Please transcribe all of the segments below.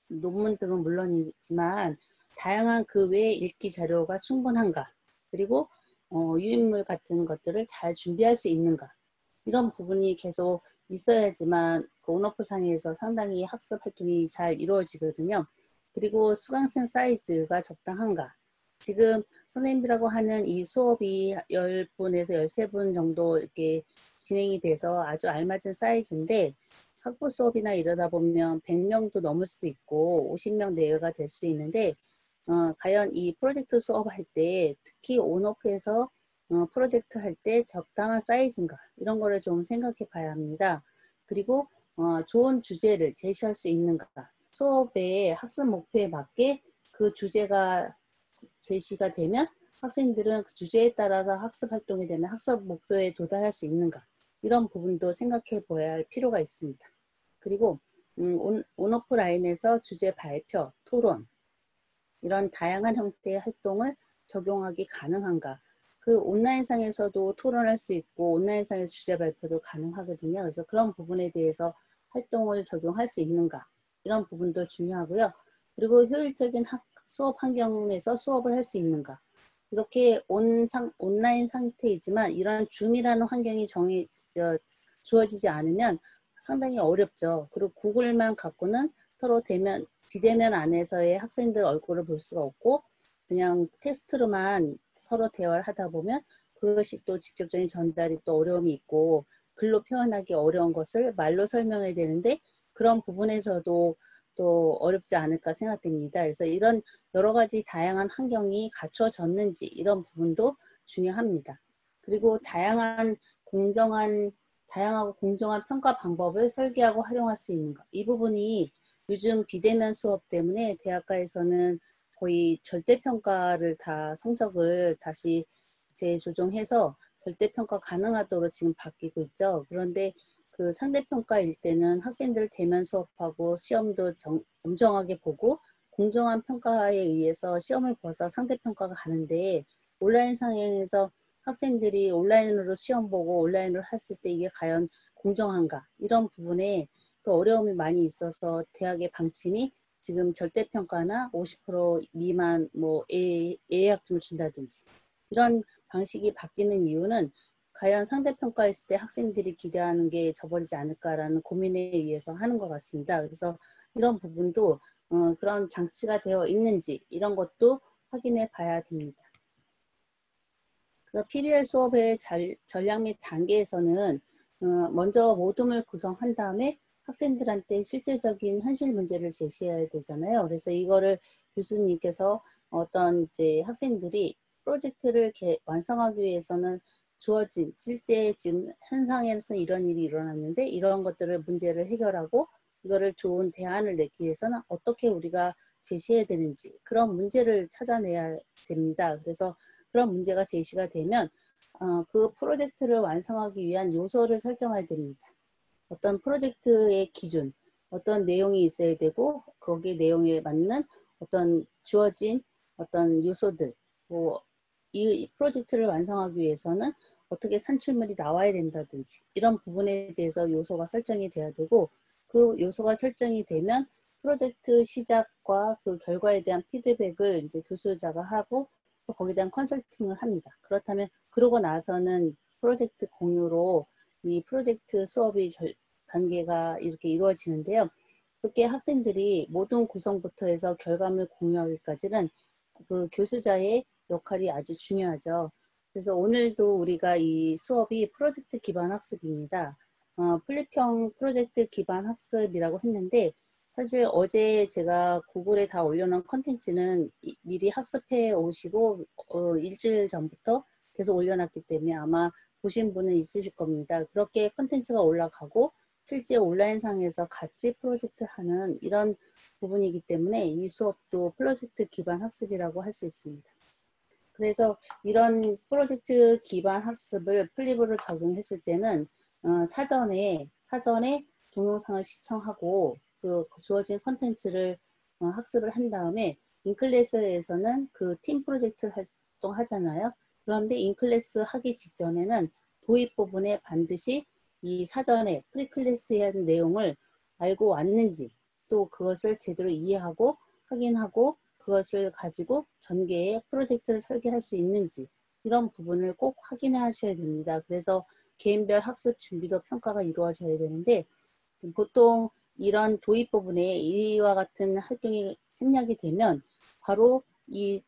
논문 등은 물론이지만 다양한 그 외의 읽기 자료가 충분한가, 그리고 유인물 같은 것들을 잘 준비할 수 있는가, 이런 부분이 계속 있어야지만 그 온오프 상에서 상당히 학습 활동이 잘 이루어지거든요. 그리고 수강생 사이즈가 적당한가. 지금 선생님들하고 하는 이 수업이 10분에서 13분 정도 이렇게 진행이 돼서 아주 알맞은 사이즈인데, 학부 수업이나 이러다 보면 100명도 넘을 수도 있고 50명 내외가 될 수 있는데, 과연 이 프로젝트 수업할 때, 특히 온오프에서 프로젝트 할 때 적당한 사이즈인가, 이런 거를 좀 생각해 봐야 합니다. 그리고 좋은 주제를 제시할 수 있는가, 수업의 학습 목표에 맞게 그 주제가 제시가 되면 학생들은 그 주제에 따라서 학습 활동이 되면 학습 목표에 도달할 수 있는가, 이런 부분도 생각해 봐야 할 필요가 있습니다. 그리고 온오프 라인에서 주제 발표, 토론, 이런 다양한 형태의 활동을 적용하기 가능한가. 그 온라인상에서도 토론할 수 있고 온라인상에서 주제 발표도 가능하거든요. 그래서 그런 부분에 대해서 활동을 적용할 수 있는가, 이런 부분도 중요하고요. 그리고 효율적인 수업 환경에서 수업을 할 수 있는가. 이렇게 온라인 상태이지만 이런 줌이라는 환경이 주어지지 않으면 상당히 어렵죠. 그리고 구글만 갖고는 서로 비대면 안에서의 학생들 얼굴을 볼 수가 없고, 그냥 텍스트로만 서로 대화를 하다 보면 그것이 또 직접적인 전달이 또 어려움이 있고, 글로 표현하기 어려운 것을 말로 설명해야 되는데 그런 부분에서도 또 어렵지 않을까 생각됩니다. 그래서 이런 여러 가지 다양한 환경이 갖춰졌는지, 이런 부분도 중요합니다. 그리고 다양하고 공정한 평가 방법을 설계하고 활용할 수 있는 것, 이 부분이 요즘 비대면 수업 때문에 대학가에서는 거의 절대평가를 다 성적을 다시 재조정해서 절대평가 가능하도록 지금 바뀌고 있죠. 그런데 그 상대평가일 때는 학생들 대면 수업하고 시험도 엄정하게 보고 공정한 평가에 의해서 시험을 봐서 상대평가가 가는데, 온라인 상황에서 학생들이 온라인으로 시험 보고 온라인으로 했을 때 이게 과연 공정한가, 이런 부분에 또 어려움이 많이 있어서 대학의 방침이 지금 절대평가나 50% 미만 예약점을 준다든지 이런 방식이 바뀌는 이유는 과연 상대평가했을 때 학생들이 기대하는 게 저버리지 않을까라는 고민에 의해서 하는 것 같습니다. 그래서 이런 부분도 그런 장치가 되어 있는지, 이런 것도 확인해 봐야 됩니다. 그래서 PBL 수업의 전략 및 단계에서는 먼저 모둠을 구성한 다음에 학생들한테 실제적인 현실 문제를 제시해야 되잖아요. 그래서 이거를 교수님께서 어떤 이제 학생들이 프로젝트를 완성하기 위해서는 주어진 실제 지금 현상에서 이런 일이 일어났는데 이런 것들을 문제를 해결하고 이거를 좋은 대안을 내기 위해서는 어떻게 우리가 제시해야 되는지, 그런 문제를 찾아내야 됩니다. 그래서 그런 문제가 제시가 되면 그 프로젝트를 완성하기 위한 요소를 설정해야 됩니다. 어떤 프로젝트의 기준, 어떤 내용이 있어야 되고 거기에 내용에 맞는 어떤 주어진 어떤 요소들, 이 프로젝트를 완성하기 위해서는 어떻게 산출물이 나와야 된다든지 이런 부분에 대해서 요소가 설정이 돼야 되고, 그 요소가 설정이 되면 프로젝트 시작과 그 결과에 대한 피드백을 이제 교수자가 하고 또 거기에 대한 컨설팅을 합니다. 그렇다면 그러고 나서는 프로젝트 공유로 이 프로젝트 수업이 단계가 이렇게 이루어지는데요. 그렇게 학생들이 모든 구성부터 해서 결과물 공유하기까지는 그 교수자의 역할이 아주 중요하죠. 그래서 오늘도 우리가 이 수업이 프로젝트 기반 학습입니다. 플립형 프로젝트 기반 학습이라고 했는데, 사실 어제 제가 구글에 다 올려놓은 컨텐츠는 미리 학습해 오시고 일주일 전부터 계속 올려놨기 때문에 아마 보신 분은 있으실 겁니다. 그렇게 컨텐츠가 올라가고 실제 온라인상에서 같이 프로젝트 하는 이런 부분이기 때문에 이 수업도 프로젝트 기반 학습이라고 할 수 있습니다. 그래서 이런 프로젝트 기반 학습을 플립으로 적용했을 때는 사전에 동영상을 시청하고 그 주어진 컨텐츠를 학습을 한 다음에 인클래스에서는 그 팀 프로젝트 활동하잖아요. 그런데 인클래스 하기 직전에는 도입 부분에 반드시 이 사전에 프리클래스에 한 내용을 알고 왔는지, 또 그것을 제대로 이해하고 확인하고 그것을 가지고 전개에 프로젝트를 설계할 수 있는지 이런 부분을 꼭 확인해 하셔야 됩니다. 그래서 개인별 학습 준비도 평가가 이루어져야 되는데 보통 이런 도입 부분에 이와 같은 활동이 생략이 되면 바로 이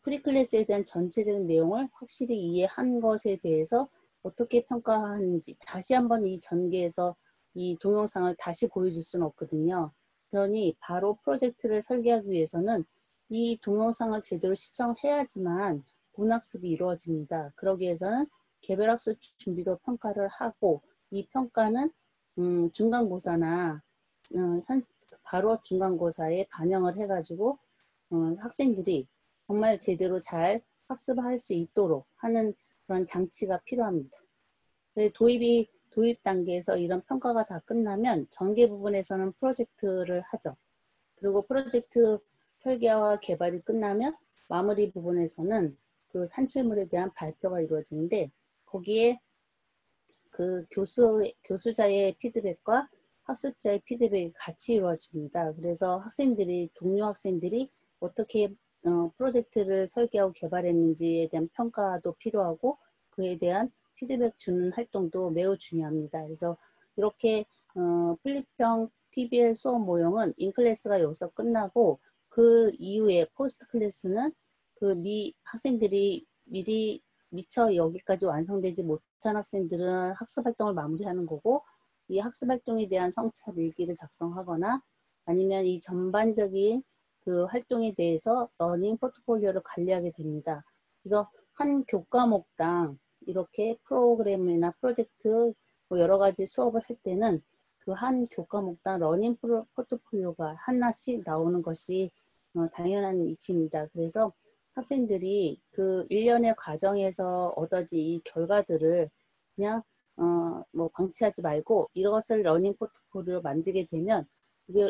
프리클래스에 대한 전체적인 내용을 확실히 이해한 것에 대해서 어떻게 평가하는지 다시 한번 이 전개에서 이 동영상을 다시 보여줄 수는 없거든요. 그러니 바로 프로젝트를 설계하기 위해서는 이 동영상을 제대로 시청해야지만 본학습이 이루어집니다. 그러기 위해서는 개별학습 준비도 평가를 하고 이 평가는 중간고사나 바로 중간고사에 반영을 해가지고 학생들이 정말 제대로 잘 학습할 수 있도록 하는 그런 장치가 필요합니다. 도입 단계에서 이런 평가가 다 끝나면 전개 부분에서는 프로젝트를 하죠. 그리고 프로젝트 설계와 개발이 끝나면 마무리 부분에서는 그 산출물에 대한 발표가 이루어지는데 거기에 그 교수자의 피드백과 학습자의 피드백이 같이 이루어집니다. 그래서 동료 학생들이 어떻게 프로젝트를 설계하고 개발했는지에 대한 평가도 필요하고 그에 대한 피드백 주는 활동도 매우 중요합니다. 그래서 이렇게 플립평 PBL 수업 모형은 인클래스가 여기서 끝나고 그 이후에 포스트 클래스는 학생들이 미처 여기까지 완성되지 못한 학생들은 학습 활동을 마무리하는 거고 이 학습 활동에 대한 성찰 일기를 작성하거나 아니면 이 전반적인 그 활동에 대해서 러닝 포트폴리오를 관리하게 됩니다. 그래서 한 교과목당 이렇게 프로그램이나 프로젝트 뭐 여러 가지 수업을 할 때는 그 한 교과목당 러닝 포트폴리오가 하나씩 나오는 것이 당연한 이치입니다. 그래서 학생들이 그 일련의 과정에서 얻어진 이 결과들을 그냥 뭐 방치하지 말고 이것을 러닝 포트폴리오로 만들게 되면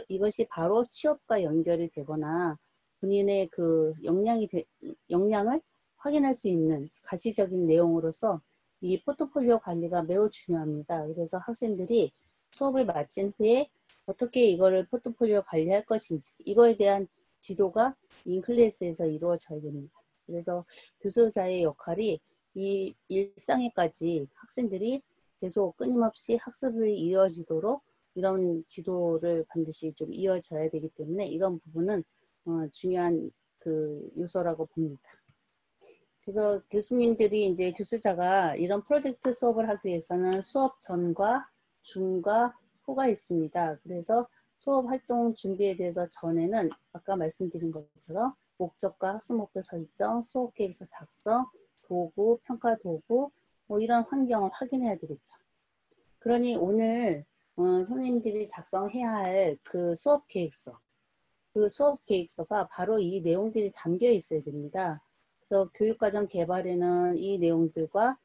이것이 바로 취업과 연결이 되거나 본인의 그 역량을 확인할 수 있는 가시적인 내용으로서 이 포트폴리오 관리가 매우 중요합니다. 그래서 학생들이 수업을 마친 후에 어떻게 이거를 포트폴리오 관리할 것인지 이거에 대한 지도가 인클래스에서 이루어져야 됩니다. 그래서 교수자의 역할이 이 일상에까지 학생들이 계속 끊임없이 학습이 이루어지도록 이런 지도를 반드시 좀 이어져야 되기 때문에 이런 부분은 중요한 그 요소라고 봅니다. 그래서 교수님들이 이제 교수자가 이런 프로젝트 수업을 하기 위해서는 수업 전과 중과 후가 있습니다. 그래서 수업 활동 준비에 대해서 전에는 아까 말씀드린 것처럼 목적과 학습 목표 설정, 수업 계획서 작성, 도구, 평가 도구 뭐 이런 환경을 확인해야 되겠죠. 그러니 오늘 선생님들이 작성해야 할 그 수업 계획서, 그 수업 계획서가 바로 이 내용들이 담겨 있어야 됩니다. 그래서 교육과정 개발에는 이 내용들과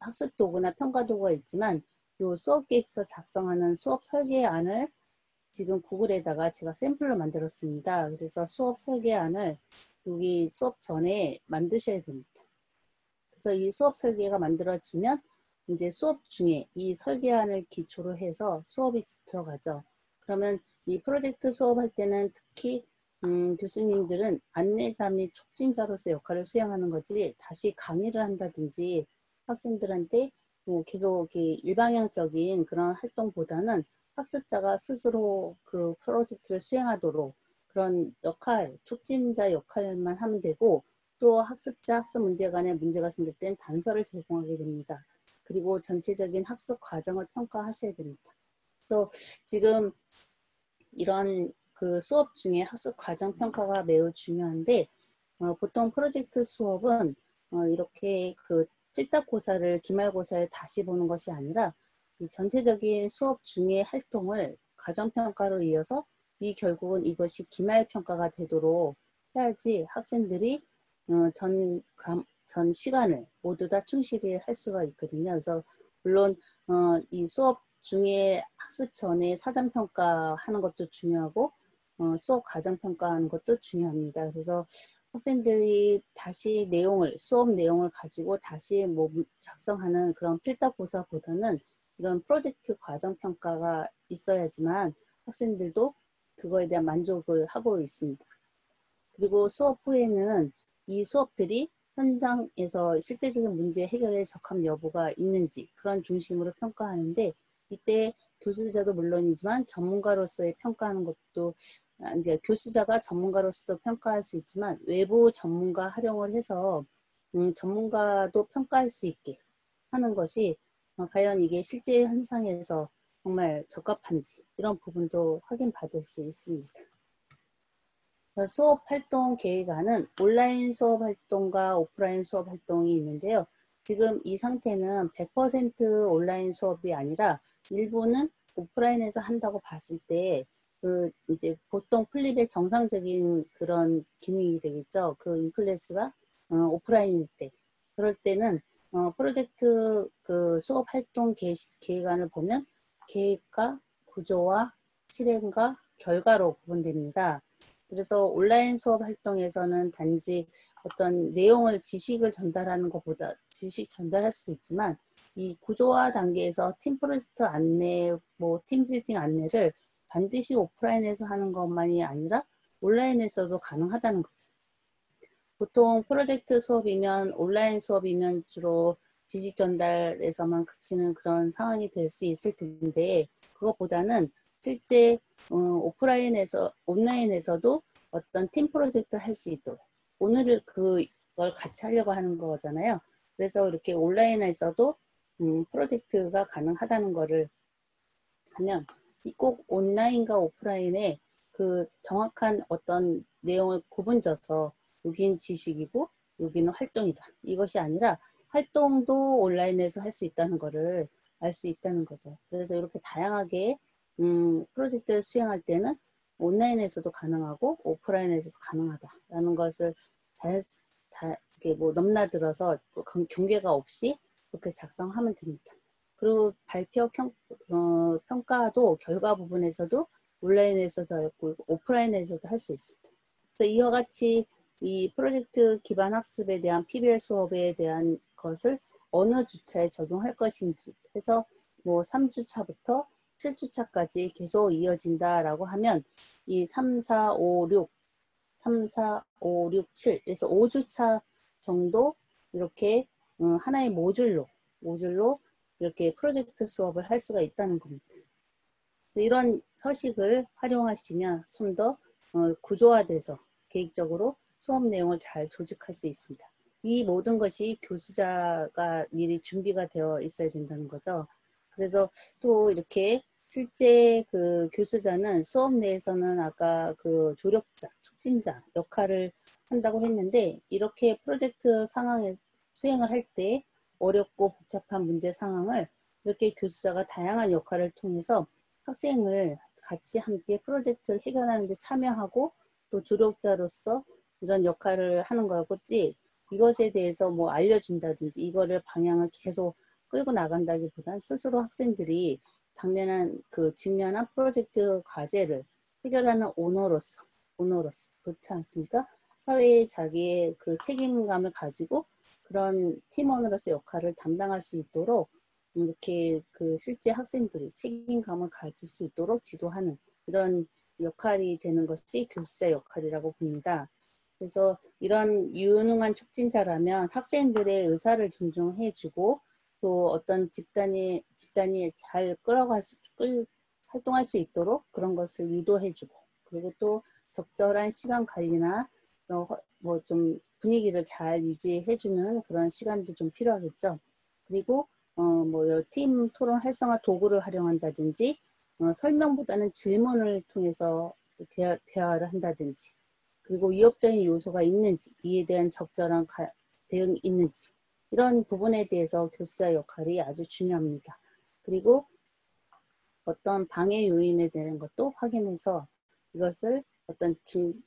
학습 도구나 평가 도구가 있지만 이 수업 계획서 작성하는 수업 설계안을 지금 구글에다가 제가 샘플로 만들었습니다. 그래서 수업 설계안을 여기 수업 전에 만드셔야 됩니다. 그래서 이 수업 설계가 만들어지면 이제 수업 중에 이 설계안을 기초로 해서 수업이 들어가죠. 그러면 이 프로젝트 수업할 때는 특히 교수님들은 안내자 및 촉진자로서 역할을 수행하는 거지 다시 강의를 한다든지 학생들한테 뭐 계속 일방향적인 그런 활동보다는 학습자가 스스로 그 프로젝트를 수행하도록 그런 역할, 촉진자 역할만 하면 되고 또 학습자, 학습 문제 간에 문제가 생길 땐 단서를 제공하게 됩니다. 그리고 전체적인 학습 과정을 평가하셔야 됩니다. 그래서 지금 이런 그 수업 중에 학습 과정 평가가 매우 중요한데 보통 프로젝트 수업은 이렇게 그 필답고사를 기말고사에 다시 보는 것이 아니라 이 전체적인 수업 중의 활동을 과정평가로 이어서 결국은 이것이 기말평가가 되도록 해야지 학생들이 전 시간을 모두 다 충실히 할 수가 있거든요. 그래서 물론 이 수업 중에 학습 전에 사전평가하는 것도 중요하고 수업 과정평가하는 것도 중요합니다. 그래서 학생들이 다시 수업 내용을 가지고 다시 뭐 작성하는 그런 필답고사보다는 이런 프로젝트 과정평가가 있어야지만 학생들도 그거에 대한 만족을 하고 있습니다. 그리고 수업 후에는 이 수업들이 현장에서 실제적인 문제 해결에 적합 여부가 있는지 그런 중심으로 평가하는데, 이때 교수자도 물론이지만 전문가로서의 평가하는 것도, 이제 교수자가 전문가로서도 평가할 수 있지만 외부 전문가 활용을 해서 전문가도 평가할 수 있게 하는 것이 과연 이게 실제 현상에서 정말 적합한지 이런 부분도 확인받을 수 있습니다. 수업 활동 계획안은 온라인 수업 활동과 오프라인 수업 활동이 있는데요. 지금 이 상태는 100% 온라인 수업이 아니라 일부는 오프라인에서 한다고 봤을 때 이제 보통 플립의 정상적인 그런 기능이 되겠죠. 그 인클래스가 오프라인일 때. 그럴 때는 프로젝트 그 수업 활동 계획안을 보면 계획과 구조와 실행과 결과로 구분됩니다. 그래서 온라인 수업 활동에서는 단지 어떤 내용을 지식을 전달하는 것보다 지식 전달할 수도 있지만 이 구조화 단계에서 팀 프로젝트 안내, 뭐 팀 빌딩 안내를 반드시 오프라인에서 하는 것만이 아니라 온라인에서도 가능하다는 거죠. 보통 프로젝트 수업이면 온라인 수업이면 주로 지식 전달에서만 그치는 그런 상황이 될 수 있을 텐데, 그것보다는 실제 온라인에서도 어떤 팀 프로젝트 할 수 있도록, 오늘을 그걸 같이 하려고 하는 거잖아요. 그래서 이렇게 온라인에서도 프로젝트가 가능하다는 거를 하면, 꼭 온라인과 오프라인의 그 정확한 어떤 내용을 구분져서 여긴 지식이고 여기는 활동이다, 이것이 아니라 활동도 온라인에서 할 수 있다는 거를 알 수 있다는 거죠. 그래서 이렇게 다양하게 프로젝트를 수행할 때는 온라인에서도 가능하고 오프라인에서도 가능하다라는 것을 이렇게 뭐 넘나들어서 경계가 없이 그렇게 작성하면 됩니다. 그리고 발표 평가도 결과 부분에서도 온라인에서도 하고 오프라인에서도 할 수 있습니다. 그래서 이와 같이 이 프로젝트 기반 학습에 대한 PBL 수업에 대한 것을 어느 주차에 적용할 것인지 해서 뭐 3주차부터 7주차까지 계속 이어진다라고 하면 이 3, 4, 5, 6, 7, 그래서 5주차 정도 이렇게 하나의 모듈로 이렇게 프로젝트 수업을 할 수가 있다는 겁니다. 이런 서식을 활용하시면 좀 더 구조화돼서 계획적으로 수업 내용을 잘 조직할 수 있습니다. 이 모든 것이 교수자가 미리 준비가 되어 있어야 된다는 거죠. 그래서 또 이렇게 실제 그 교수자는 수업 내에서는 아까 그 조력자, 촉진자 역할을 한다고 했는데, 이렇게 프로젝트 상황에 수행을 할 때 어렵고 복잡한 문제 상황을 이렇게 교수자가 다양한 역할을 통해서 학생을 같이 함께 프로젝트를 해결하는 데 참여하고 또 조력자로서 이런 역할을 하는 거였지, 이것에 대해서 뭐 알려준다든지 이거를 방향을 계속 끌고 나간다기보다는 스스로 학생들이 직면한 프로젝트 과제를 해결하는 오너로서 그렇지 않습니까? 사회에 자기의 그 책임감을 가지고 그런 팀원으로서 역할을 담당할 수 있도록 이렇게 그 실제 학생들이 책임감을 가질 수 있도록 지도하는 이런 역할이 되는 것이 교수자 역할이라고 봅니다. 그래서 이런 유능한 촉진자라면 학생들의 의사를 존중해주고 또 어떤 집단이 잘 활동할 수 있도록 그런 것을 유도해주고, 그리고 또 적절한 시간 관리나 뭐 좀 분위기를 잘 유지해주는 그런 시간도 좀 필요하겠죠. 그리고 뭐 팀 토론 활성화 도구를 활용한다든지 설명보다는 질문을 통해서 대화를 한다든지, 그리고 위협적인 요소가 있는지 이에 대한 적절한 대응이 있는지 이런 부분에 대해서 교수자 역할이 아주 중요합니다. 그리고 어떤 방해 요인에 대한 것도 확인해서 이것을 어떤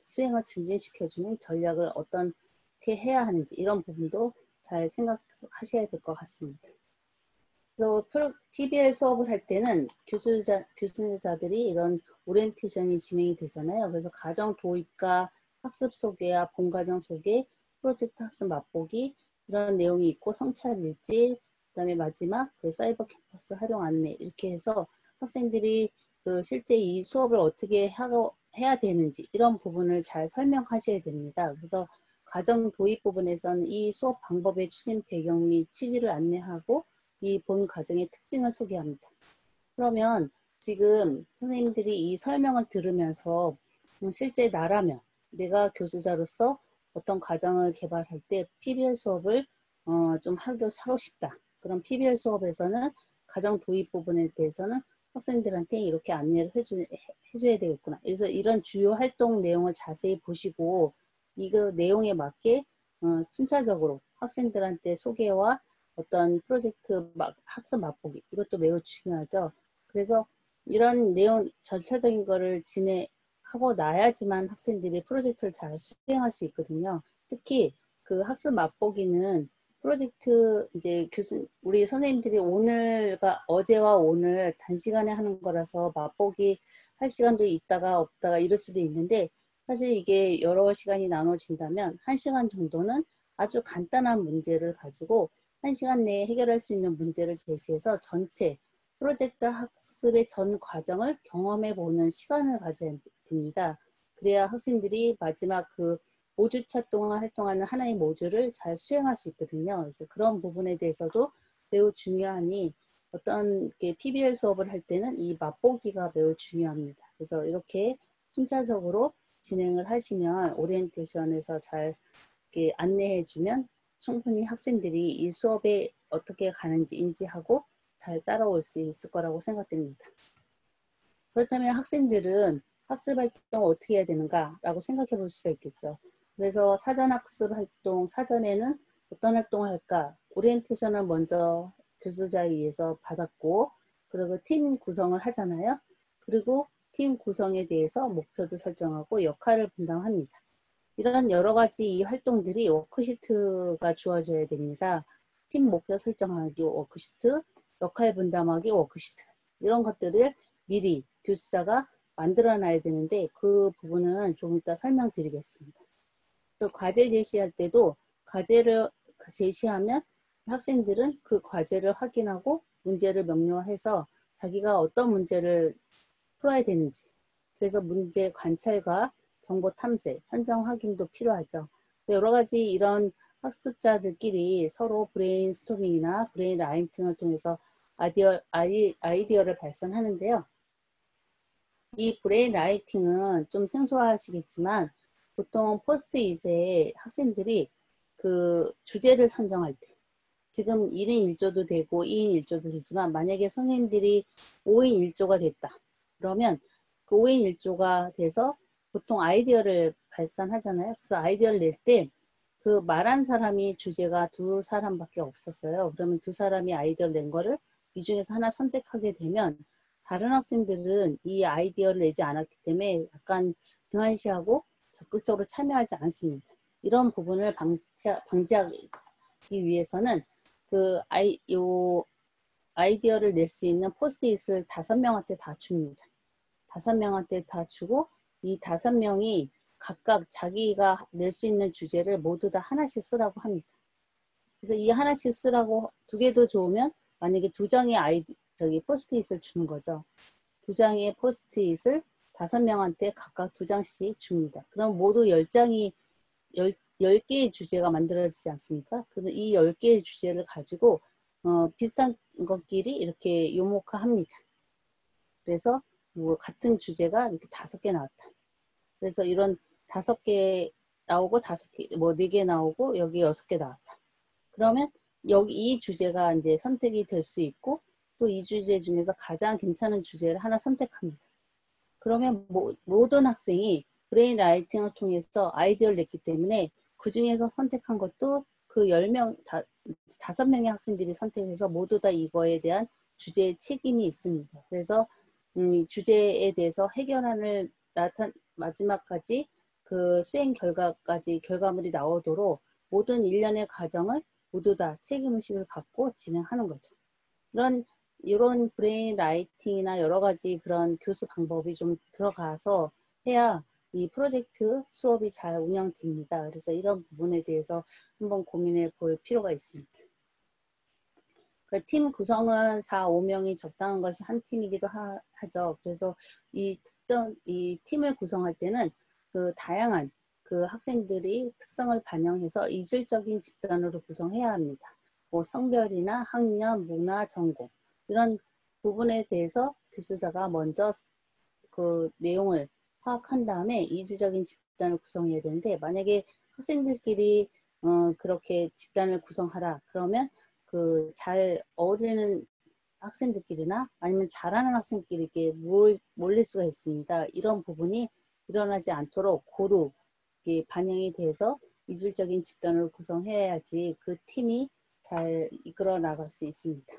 수행을 증진시켜주는 전략을 어떻게 해야 하는지 이런 부분도 잘 생각하셔야 될 것 같습니다. 또 PBL 수업을 할 때는 교수자들이 이런 오리엔테이션이 진행이 되잖아요. 그래서 가정 도입과 학습 소개와 본과정 소개, 프로젝트 학습 맛보기 이런 내용이 있고, 성찰 일지, 그다음에 마지막 그 사이버 캠퍼스 활용 안내, 이렇게 해서 학생들이 그 실제 이 수업을 어떻게 해야 되는지 이런 부분을 잘 설명하셔야 됩니다. 그래서 과정 도입 부분에서는 이 수업 방법의 추진 배경 및 취지를 안내하고 이 본 과정의 특징을 소개합니다. 그러면 지금 선생님들이 이 설명을 들으면서 실제 나라면 내가 교수자로서 어떤 과정을 개발할 때 PBL 수업을 좀 하고 싶다. 그럼 PBL 수업에서는 과정 도입 부분에 대해서는 학생들한테 이렇게 안내를 해줘야 되겠구나. 그래서 이런 주요 활동 내용을 자세히 보시고 이거 내용에 맞게 순차적으로 학생들한테 소개와 어떤 프로젝트 학습 맛보기 이것도 매우 중요하죠. 그래서 이런 내용 절차적인 거를 진행하고 나야지만 학생들이 프로젝트를 잘 수행할 수 있거든요. 특히 그 학습 맛보기는 프로젝트 이제 우리 선생님들이 어제와 오늘 단시간에 하는 거라서 맛보기 할 시간도 있다가 없다가 이럴 수도 있는데 사실 이게 여러 시간이 나눠진다면 1시간 정도는 아주 간단한 문제를 가지고 1시간 내에 해결할 수 있는 문제를 제시해서 전체 프로젝트 학습의 전 과정을 경험해 보는 시간을 가져야 됩니다. 그래야 학생들이 마지막 그 5주차 동안 활동하는 하나의 모듈을 잘 수행할 수 있거든요. 그래서 그런 부분에 대해서도 매우 중요하니 어떤 PBL 수업을 할 때는 이 맛보기가 매우 중요합니다. 그래서 이렇게 순차적으로 진행을 하시면 오리엔테이션에서 잘 이렇게 안내해 주면 충분히 학생들이 이 수업에 어떻게 가는지 인지하고 잘 따라올 수 있을 거라고 생각됩니다. 그렇다면 학생들은 학습 활동을 어떻게 해야 되는가라고 생각해 볼 수가 있겠죠. 그래서 사전학습 활동, 사전에는 어떤 활동을 할까? 오리엔테이션을 먼저 교수자에 의해서 받았고, 그리고 팀 구성을 하잖아요. 그리고 팀 구성에 대해서 목표도 설정하고 역할을 분담합니다. 이런 여러 가지 이 활동들이 워크시트가 주어져야 됩니다. 팀 목표 설정하기 워크시트, 역할 분담하기 워크시트 이런 것들을 미리 교수자가 만들어 놔야 되는데 그 부분은 좀 이따 설명드리겠습니다. 그리고 과제 제시할 때도 과제를 제시하면 학생들은 그 과제를 확인하고 문제를 명료해서 자기가 어떤 문제를 풀어야 되는지 그래서 문제 관찰과 정보 탐색, 현장 확인도 필요하죠. 여러 가지 이런 학습자들끼리 서로 브레인스토밍이나 브레인 라이팅을 통해서 아이디어를 발산하는데요. 이 브레인 라이팅은 좀 생소하시겠지만 보통 포스트잇에 학생들이 그 주제를 선정할 때 지금 1인 1조도 되고 2인 1조도 되지만 만약에 선생님들이 5인 1조가 됐다. 그러면 그 5인 1조가 돼서 보통 아이디어를 발산하잖아요. 그래서 아이디어를 낼 때 그 말한 사람이 주제가 2사람밖에 없었어요. 그러면 2사람이 아이디어를 낸 거를 이 중에서 하나 선택하게 되면 다른 학생들은 이 아이디어를 내지 않았기 때문에 약간 등한시하고 적극적으로 참여하지 않습니다. 이런 부분을 방지하기 위해서는 그 아이디어를 낼 수 있는 포스트잇을 5명한테 다 줍니다. 5명한테 다 주고 이 5명이 각각 자기가 낼 수 있는 주제를 모두 다 하나씩 쓰라고 합니다. 그래서 이 하나씩 쓰라고 2개도 좋으면 만약에 2장의 포스트잇을 주는 거죠. 2장의 포스트잇을 5명한테 각각 2장씩 줍니다. 그럼 모두 10개의 주제가 만들어지지 않습니까? 그럼 이 10개의 주제를 가지고 비슷한 것끼리 이렇게 요목화합니다. 그래서 뭐 같은 주제가 이렇게 5개 나왔다. 그래서 이런 5개 나오고 5개, 뭐 4개 나오고 여기 6개 나왔다. 그러면 여기 이 주제가 이제 선택이 될 수 있고 또 이 주제 중에서 가장 괜찮은 주제를 하나 선택합니다. 그러면 모든 학생이 브레인 라이팅을 통해서 아이디어를 냈기 때문에 그 중에서 선택한 것도 그 5명의 학생들이 선택해서 모두 다 이거에 대한 주제의 책임이 있습니다. 그래서 주제에 대해서 해결안을 마지막까지 그 수행 결과물이 나오도록 모든 일련의 과정을 모두 다 책임의식을 갖고 진행하는 거죠. 이런 브레인 라이팅이나 여러 가지 그런 교수 방법이 좀 들어가서 해야 이 프로젝트 수업이 잘 운영됩니다. 그래서 이런 부분에 대해서 한번 고민해 볼 필요가 있습니다. 팀 구성은 4, 5명이 적당한 것이 한 팀이기도 하죠. 그래서 이 팀을 구성할 때는 그 다양한 그 학생들이 특성을 반영해서 이질적인 집단으로 구성해야 합니다. 뭐 성별이나 학년, 문화, 전공 이런 부분에 대해서 교수자가 먼저 그 내용을 파악한 다음에 이질적인 집단을 구성해야 되는데, 만약에 학생들끼리 그렇게 집단을 구성하라 그러면 그 잘 어울리는 학생들끼리나 아니면 잘하는 학생끼리 이렇게 몰릴 수가 있습니다. 이런 부분이 일어나지 않도록 고루 반영이 돼서 이질적인 집단을 구성해야지 그 팀이 잘 이끌어 나갈 수 있습니다.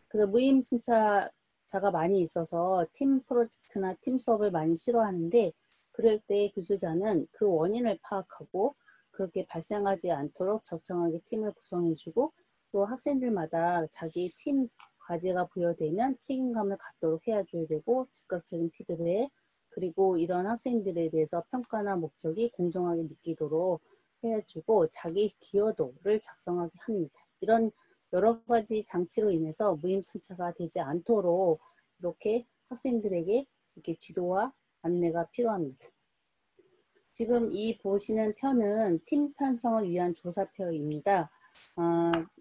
그래서 무임승차자가 많이 있어서 팀 프로젝트나 팀 수업을 많이 싫어하는데, 그럴 때 교수자는 그 원인을 파악하고 그렇게 발생하지 않도록 적정하게 팀을 구성해주고, 또 학생들마다 자기 팀 과제가 부여되면 책임감을 갖도록 해줘야 되고, 즉각적인 피드백, 그리고 이런 학생들에 대해서 평가나 목적이 공정하게 느끼도록 해주고 자기 기여도를 작성하게 합니다. 이런 여러 가지 장치로 인해서 무임승차가 되지 않도록 이렇게 학생들에게 이렇게 지도와 안내가 필요합니다. 지금 이 보시는 편은 팀 편성을 위한 조사표입니다.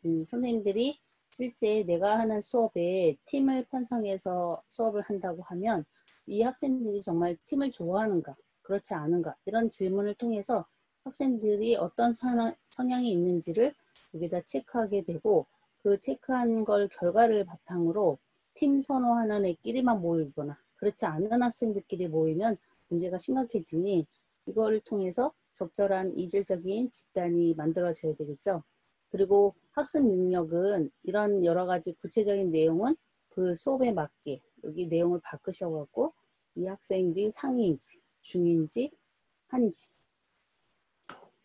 선생님들이 실제 내가 하는 수업에 팀을 편성해서 수업을 한다고 하면 이 학생들이 정말 팀을 좋아하는가, 그렇지 않은가, 이런 질문을 통해서 학생들이 어떤 성향이 있는지를 여기다 체크하게 되고, 그 체크한 걸 결과를 바탕으로 팀 선호하는 애끼리만 모이거나 그렇지 않은 학생들끼리 모이면 문제가 심각해지니 이걸 통해서 적절한 이질적인 집단이 만들어져야 되겠죠. 그리고 학습 능력은 이런 여러 가지 구체적인 내용은 그 수업에 맞게 여기 내용을 바꾸셔갖고 이 학생들이 상위인지 중인지 한지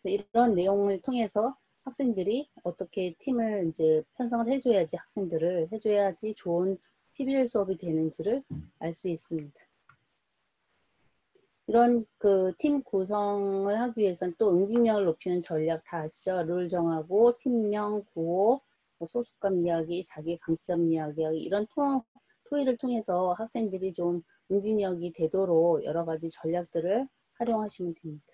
이런 내용을 통해서 학생들이 어떻게 팀을 이제 편성을 해줘야지 학생들을 해줘야지 좋은 PBL 수업이 되는지를 알 수 있습니다. 이런 그 팀 구성을 하기 위해서는 또 응집력을 높이는 전략 다 아시죠? 룰 정하고 팀명, 구호, 소속감 이야기, 자기 강점 이야기 이런 토의를 통해서 학생들이 좀 응집력이 되도록 여러 가지 전략들을 활용하시면 됩니다.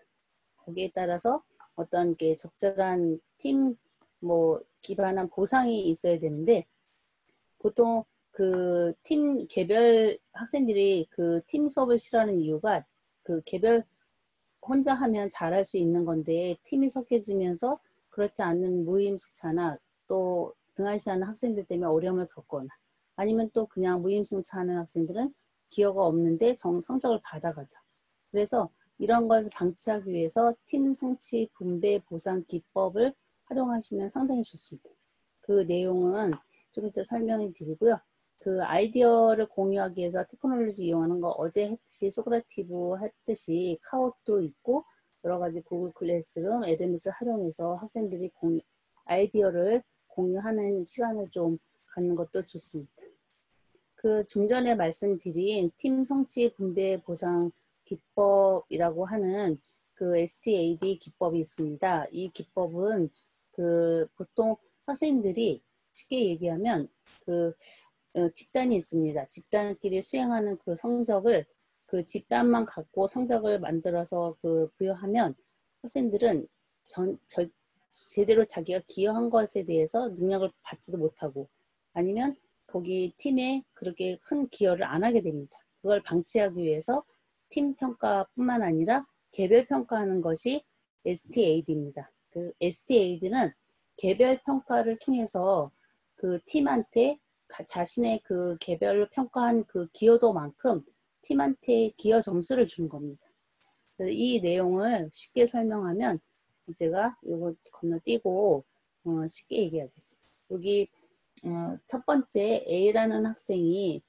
거기에 따라서 어떤 게 적절한 팀 기반한 보상이 있어야 되는데, 보통 그 팀 개별 학생들이 그 팀 수업을 싫어하는 이유가 그 개별 혼자 하면 잘할 수 있는 건데 팀이 섞여지면서 그렇지 않은 무임승차나 또 등한시하는 학생들 때문에 어려움을 겪거나, 아니면 또 그냥 무임승차하는 학생들은 기여가 없는데 성적을 받아가죠. 그래서 이런 것을 방치하기 위해서 팀 성취 분배 보상 기법을 활용하시면 상당히 좋습니다. 그 내용은 좀 이따 설명해 드리고요. 그 아이디어를 공유하기 위해서 테크놀로지 이용하는 거 어제 했듯이 소크라티브 했듯이 카오도 있고 여러 가지 구글 클래스룸, 에드미스 활용해서 학생들이 아이디어를 공유하는 시간을 좀 갖는 것도 좋습니다. 그 좀 전에 말씀드린 팀 성취 분배 보상 기법이라고 하는 그 STAD 기법이 있습니다. 이 기법은 그 보통 학생들이 쉽게 얘기하면 그 집단이 있습니다. 집단끼리 수행하는 그 성적을 그 집단만 갖고 성적을 만들어서 그 부여하면 학생들은 제대로 자기가 기여한 것에 대해서 능력을 받지도 못하고, 아니면 거기 팀에 그렇게 큰 기여를 안 하게 됩니다. 그걸 방치하기 위해서 팀 평가뿐만 아니라 개별 평가하는 것이 STAD입니다. 그 STAD는 개별 평가를 통해서 그 팀한테 자신의 그 개별로 평가한 그 기여도만큼 팀한테 기여 점수를 주는 겁니다. 이 내용을 쉽게 설명하면 제가 이거 건너뛰고 쉽게 얘기하겠습니다. 여기 첫 번째 A라는 학생이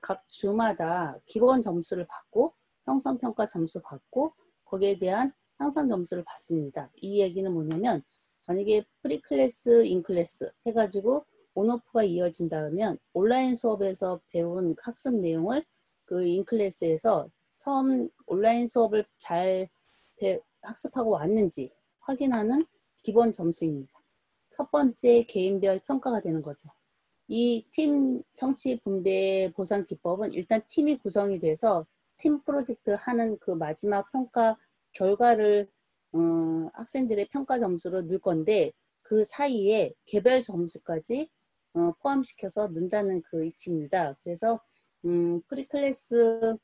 각 주마다 기본 점수를 받고 형성평가 점수 받고 거기에 대한 향상 점수를 받습니다. 이 얘기는 뭐냐면, 만약에 프리클래스, 인클래스 해가지고 온오프가 이어진다면 온라인 수업에서 배운 학습 내용을 그 인클래스에서 처음 온라인 수업을 잘 학습하고 왔는지 확인하는 기본 점수입니다. 첫 번째 개인별 평가가 되는 거죠. 이 팀 성취 분배 보상 기법은 일단 팀이 구성이 돼서 팀 프로젝트 하는 그 마지막 평가 결과를 학생들의 평가 점수로 넣을 건데 그 사이에 개별 점수까지 포함시켜서 넣는다는 그 이치입니다. 그래서 프리클래스에서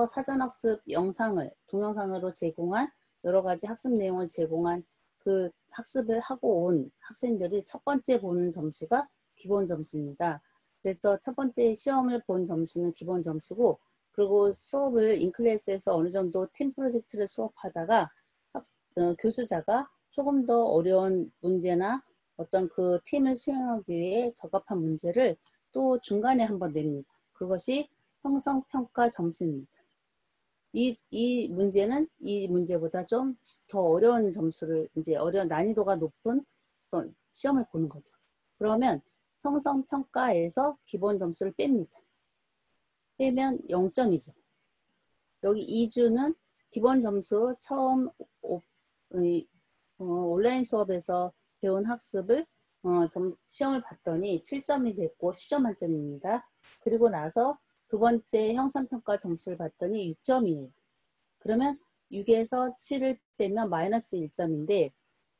사전학습 영상을 동영상으로 제공한 여러 가지 학습 내용을 제공한 그 학습을 하고 온 학생들이 첫 번째 보는 점수가 기본 점수입니다. 그래서 첫 번째 시험을 본 점수는 기본 점수고, 그리고 수업을 인클래스에서 어느 정도 팀 프로젝트를 수업하다가 교수자가 조금 더 어려운 문제나 어떤 그 팀을 수행하기 위해 적합한 문제를 또 중간에 한번 냅니다. 그것이 형성평가 점수입니다. 이 문제는 이 문제보다 좀 더 어려운 점수를, 이제 어려운 난이도가 높은 시험을 보는 거죠. 그러면 형성평가에서 기본 점수를 뺍니다. 빼면 0점이죠. 여기 2주는 기본 점수 처음 온라인 수업에서 배운 학습을 시험을 봤더니 7점이 됐고 10점 만점입니다. 그리고 나서 두 번째 형성평가 점수를 봤더니 6점이에요. 그러면 6에서 7을 빼면 마이너스 1점인데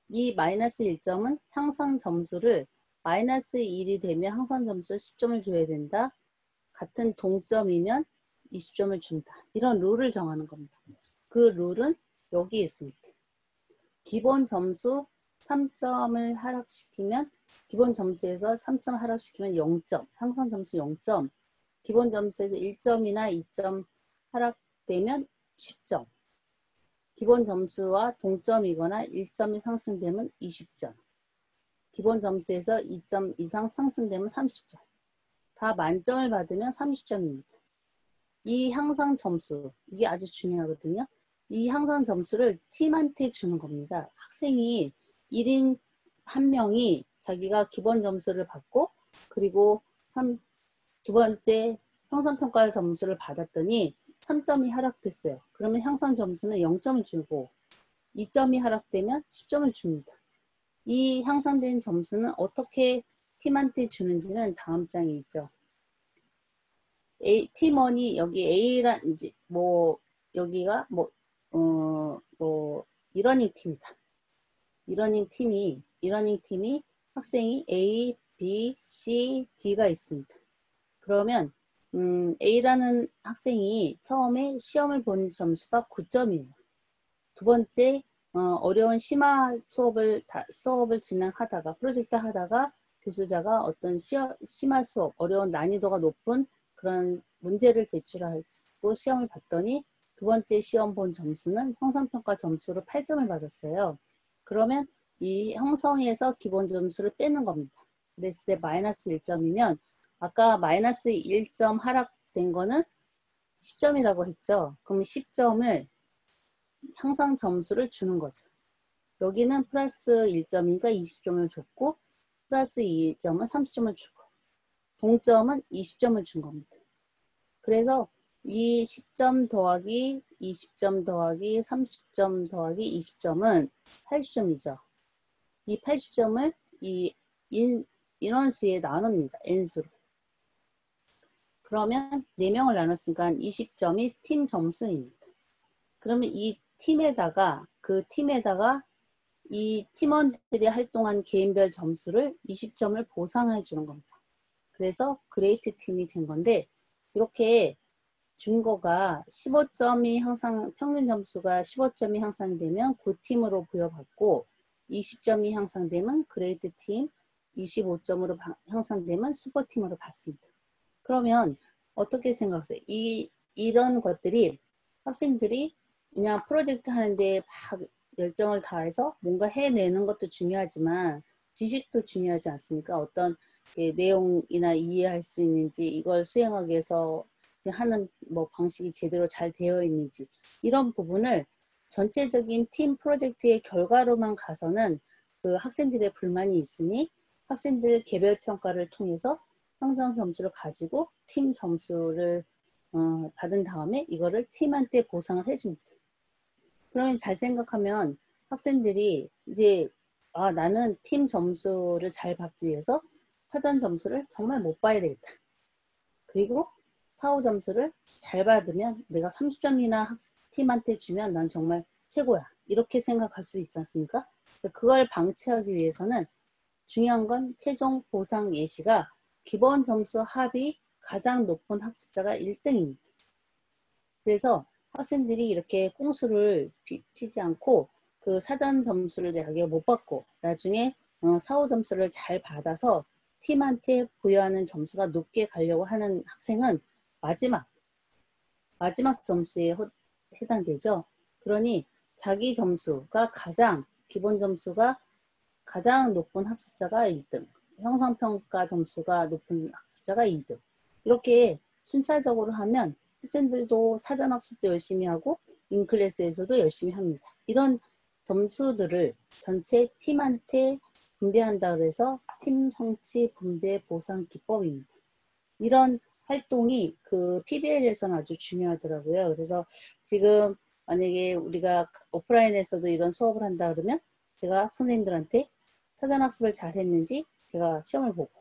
이 마이너스 1점은 향상 점수를 마이너스 1이 되면 향상 점수 10점을 줘야 된다. 같은 동점이면 20점을 준다. 이런 룰을 정하는 겁니다. 그 룰은 여기 있습니다. 기본 점수 3점을 하락시키면 기본 점수에서 3점 하락시키면 0점, 향상 점수 0점, 기본 점수에서 1점이나 2점 하락되면 10점, 기본 점수와 동점이거나 1점이 상승되면 20점, 기본 점수에서 2점 이상 상승되면 30점, 다 만점을 받으면 30점입니다. 이 향상 점수, 이게 아주 중요하거든요. 이 향상 점수를 팀한테 주는 겁니다. 학생이 1인 한 명이 자기가 기본 점수를 받고, 그리고 두 번째 형성평가 점수를 받았더니 3점이 하락됐어요. 그러면 향상 점수는 0점을 주고 2점이 하락되면 10점을 줍니다. 이 향상된 점수는 어떻게 팀한테 주는지는 다음 장에 있죠. 팀원이 여기 A란 이제 여기가 이러닝 팀이다. 이러닝 팀이 학생이 A, B, C, D가 있습니다. 그러면 A라는 학생이 처음에 시험을 본 점수가 9점이에요. 두 번째 어려운 심화 수업을 진행하다가 프로젝트 하다가 교수자가 어떤 심화 수업, 어려운 난이도가 높은 그런 문제를 제출하고 시험을 봤더니 두 번째 시험 본 점수는 형성평가 점수로 8점을 받았어요. 그러면 이 형성에서 기본 점수를 빼는 겁니다. 그랬을 때 마이너스 1점이면 아까 마이너스 1점 하락된 거는 10점이라고 했죠. 그럼 10점을 향상 점수를 주는 거죠. 여기는 플러스 1점이니까 20점을 줬고 플러스 2점은 30점을 주고 동점은 20점을 준 겁니다. 그래서 이 10점 더하기 20점 더하기 30점 더하기 20점은 80점이죠. 이 80점을 이 인원수에 나눕니다. n수로. 그러면 4명을 나눴으니까 20점이 팀 점수입니다. 그러면 이 팀에다가 이 팀원들이 활동한 개인별 점수를 20점을 보상해 주는 겁니다. 그래서 그레이트 팀이 된 건데 이렇게 준 거가 15점이 평균 점수가 15점이 향상되면 9팀으로 부여받고 20점이 향상되면 그레이트 팀, 25점으로 향상되면 슈퍼팀으로 받습니다. 그러면 어떻게 생각하세요? 이런 것들이 학생들이 그냥 프로젝트 하는데 막 열정을 다해서 뭔가 해내는 것도 중요하지만 지식도 중요하지 않습니까? 어떤 내용이나 이해할 수 있는지, 이걸 수행하기 위해서 하는 방식이 제대로 잘 되어 있는지, 이런 부분을 전체적인 팀 프로젝트의 결과로만 가서는 그 학생들의 불만이 있으니 학생들 개별 평가를 통해서 향상 점수를 가지고 팀 점수를 받은 다음에 이거를 팀한테 보상을 해줍니다. 그러면 잘 생각하면 학생들이 이제 나는 팀 점수를 잘 받기 위해서 사전 점수를 정말 못 봐야 되겠다. 그리고 사후 점수를 잘 받으면 내가 30점이나 팀한테 주면 난 정말 최고야. 이렇게 생각할 수 있지 않습니까? 그걸 방치하기 위해서는 중요한 건 최종 보상 예시가 기본 점수 합이 가장 높은 학습자가 1등입니다. 그래서 학생들이 이렇게 꼼수를 피지 않고 그 사전 점수를 자기가 못 받고 나중에 사후 점수를 잘 받아서 팀한테 부여하는 점수가 높게 가려고 하는 학생은 마지막 점수에 해당되죠. 그러니 자기 점수가 기본 점수가 가장 높은 학습자가 1등, 형상평가 점수가 높은 학습자가 2등. 이렇게 순차적으로 하면 학생들도 사전학습도 열심히 하고 인클래스에서도 열심히 합니다. 이런 점수들을 전체 팀한테 분배한다 그래서 팀 성취 분배 보상 기법입니다. 이런 활동이 그 PBL에서는 아주 중요하더라고요. 그래서 지금 만약에 우리가 오프라인에서도 이런 수업을 한다 그러면 제가 선생님들한테 사전학습을 잘 했는지 제가 시험을 보고,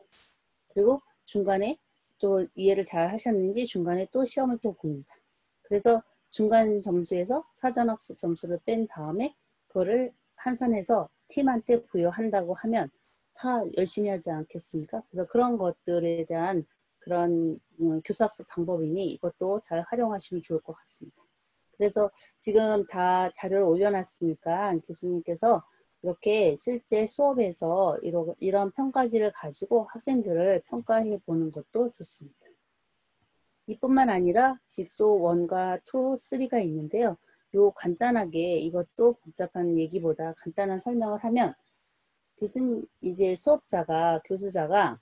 그리고 중간에 또 이해를 잘 하셨는지 중간에 또 시험을 또 봅니다. 그래서 중간 점수에서 사전학습 점수를 뺀 다음에 그거를 환산해서 팀한테 부여한다고 하면 다 열심히 하지 않겠습니까? 그래서 그런 것들에 대한 그런 교사학습 방법이니 이것도 잘 활용하시면 좋을 것 같습니다. 그래서 지금 다 자료를 올려놨으니까 교수님께서 이렇게 실제 수업에서 이런 평가지를 가지고 학생들을 평가해 보는 것도 좋습니다. 이뿐만 아니라 직소 1과 2, 3가 있는데요. 요 간단하게 이것도 복잡한 얘기보다 간단한 설명을 하면 이제 교수자가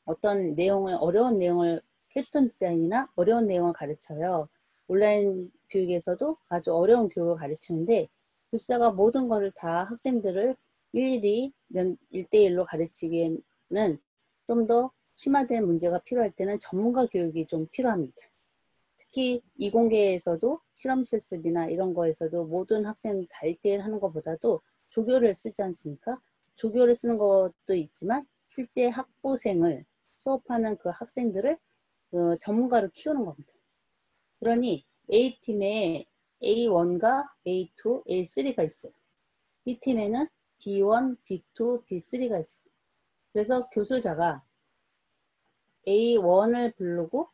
어떤 내용을, 어려운 내용을 캡스톤 디자인이나 어려운 내용을 가르쳐요. 온라인 교육에서도 아주 어려운 교육을 가르치는데 교수자가 모든 것을 다 학생들을 일일이 1대1로 가르치기에는 좀 더 심화된 문제가 필요할 때는 전문가 교육이 좀 필요합니다. 특히 이공계에서도 실험 실습이나 이런 거에서도 모든 학생 다 1대1 하는 것보다도 조교를 쓰지 않습니까? 조교를 쓰는 것도 있지만 실제 학부생을 수업하는 그 학생들을 전문가로 키우는 겁니다. 그러니 A팀에 A1과 A2, A3가 있어요. B팀에는 B1, B2, B3가 있어요. 그래서 교수자가 A1을 부르고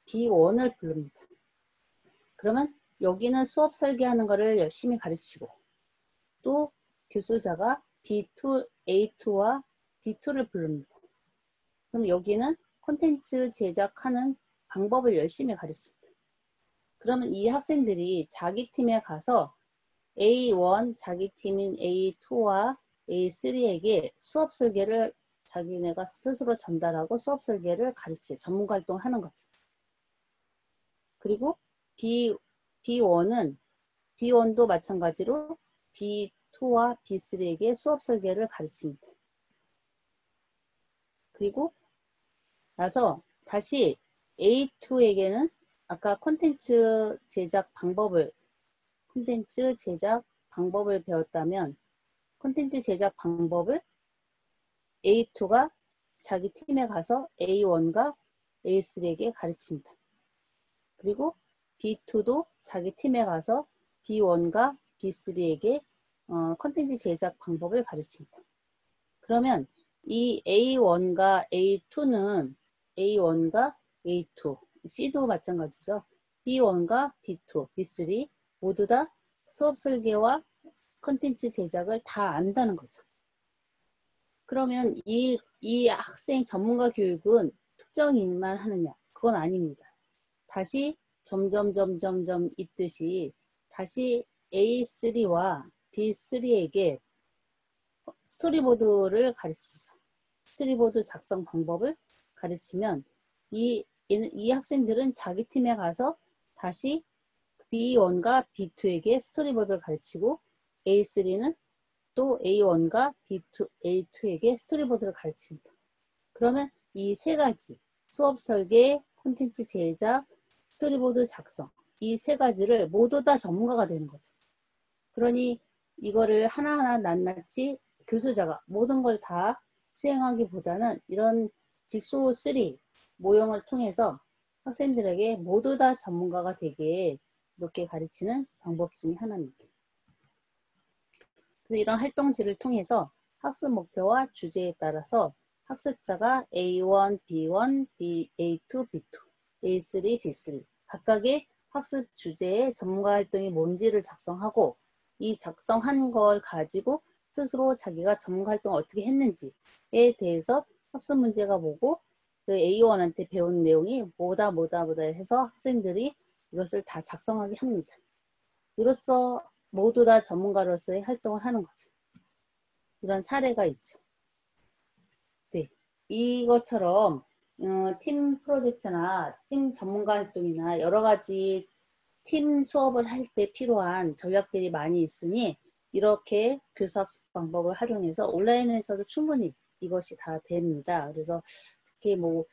B1을 부릅니다. 그러면 여기는 수업 설계하는 거를 열심히 가르치고 또 교수자가 B2, A2와 B2를 부릅니다. 그럼 여기는 콘텐츠 제작하는 방법을 열심히 가르칩니다. 그러면 이 학생들이 자기 팀에 가서 A1 자기 팀인 A2와 A3에게 수업 설계를 자기네가 스스로 전달하고 수업 설계를 가르치 전문가 활동을 하는 거죠. 그리고 B1도 마찬가지로 B2와 B3에게 수업 설계를 가르칩니다. 그리고 나서 다시 A2에게는 아까 콘텐츠 제작 방법을 배웠다면 콘텐츠 제작 방법을 A2가 자기 팀에 가서 A1과 A3에게 가르칩니다. 그리고 B2도 자기 팀에 가서 B1과 B3에게 콘텐츠 제작 방법을 가르칩니다. 그러면 이 A1과 A2는 A1과 A2, C도 마찬가지죠. B1과 B2, B3 모두 다 수업 설계와 콘텐츠 제작을 다 안다는 거죠. 그러면 이 학생 전문가 교육은 특정 인만 하느냐? 그건 아닙니다. 다시 점점 있듯이 다시 A3와 B3에게 스토리보드를 가르치죠. 스토리보드 작성 방법을 가르치면 이 학생들은 자기 팀에 가서 다시 B1과 B2에게 스토리보드를 가르치고 A3는 또 A1과 A2에게 스토리보드를 가르칩니다. 그러면 이 세 가지 수업 설계, 콘텐츠 제작, 스토리보드 작성 이 세 가지를 모두 다 전문가가 되는 거죠. 그러니 이거를 하나하나 낱낱이 교수자가 모든 걸 다 수행하기보다는 이런 직소 3 모형을 통해서 학생들에게 모두 다 전문가가 되게 이렇게 가르치는 방법 중에 하나입니다. 그래서 이런 활동지를 통해서 학습 목표와 주제에 따라서 학습자가 A1, B1, A2, B2, A3, B3 각각의 학습 주제의 전문가 활동이 뭔지를 작성하고 이 작성한 걸 가지고 스스로 자기가 전문가 활동을 어떻게 했는지에 대해서 학습 문제가 뭐고 그 A1한테 배운 내용이 뭐다 해서 학생들이 이것을 다 작성하게 합니다. 이로써 모두 다 전문가로서의 활동을 하는 거죠. 이런 사례가 있죠. 네, 이것처럼 팀 프로젝트나 팀 전문가 활동이나 여러 가지 팀 수업을 할 때 필요한 전략들이 많이 있으니 이렇게 교수학습 방법을 활용해서 온라인에서도 충분히 이것이 다 됩니다. 그래서 특히 뭐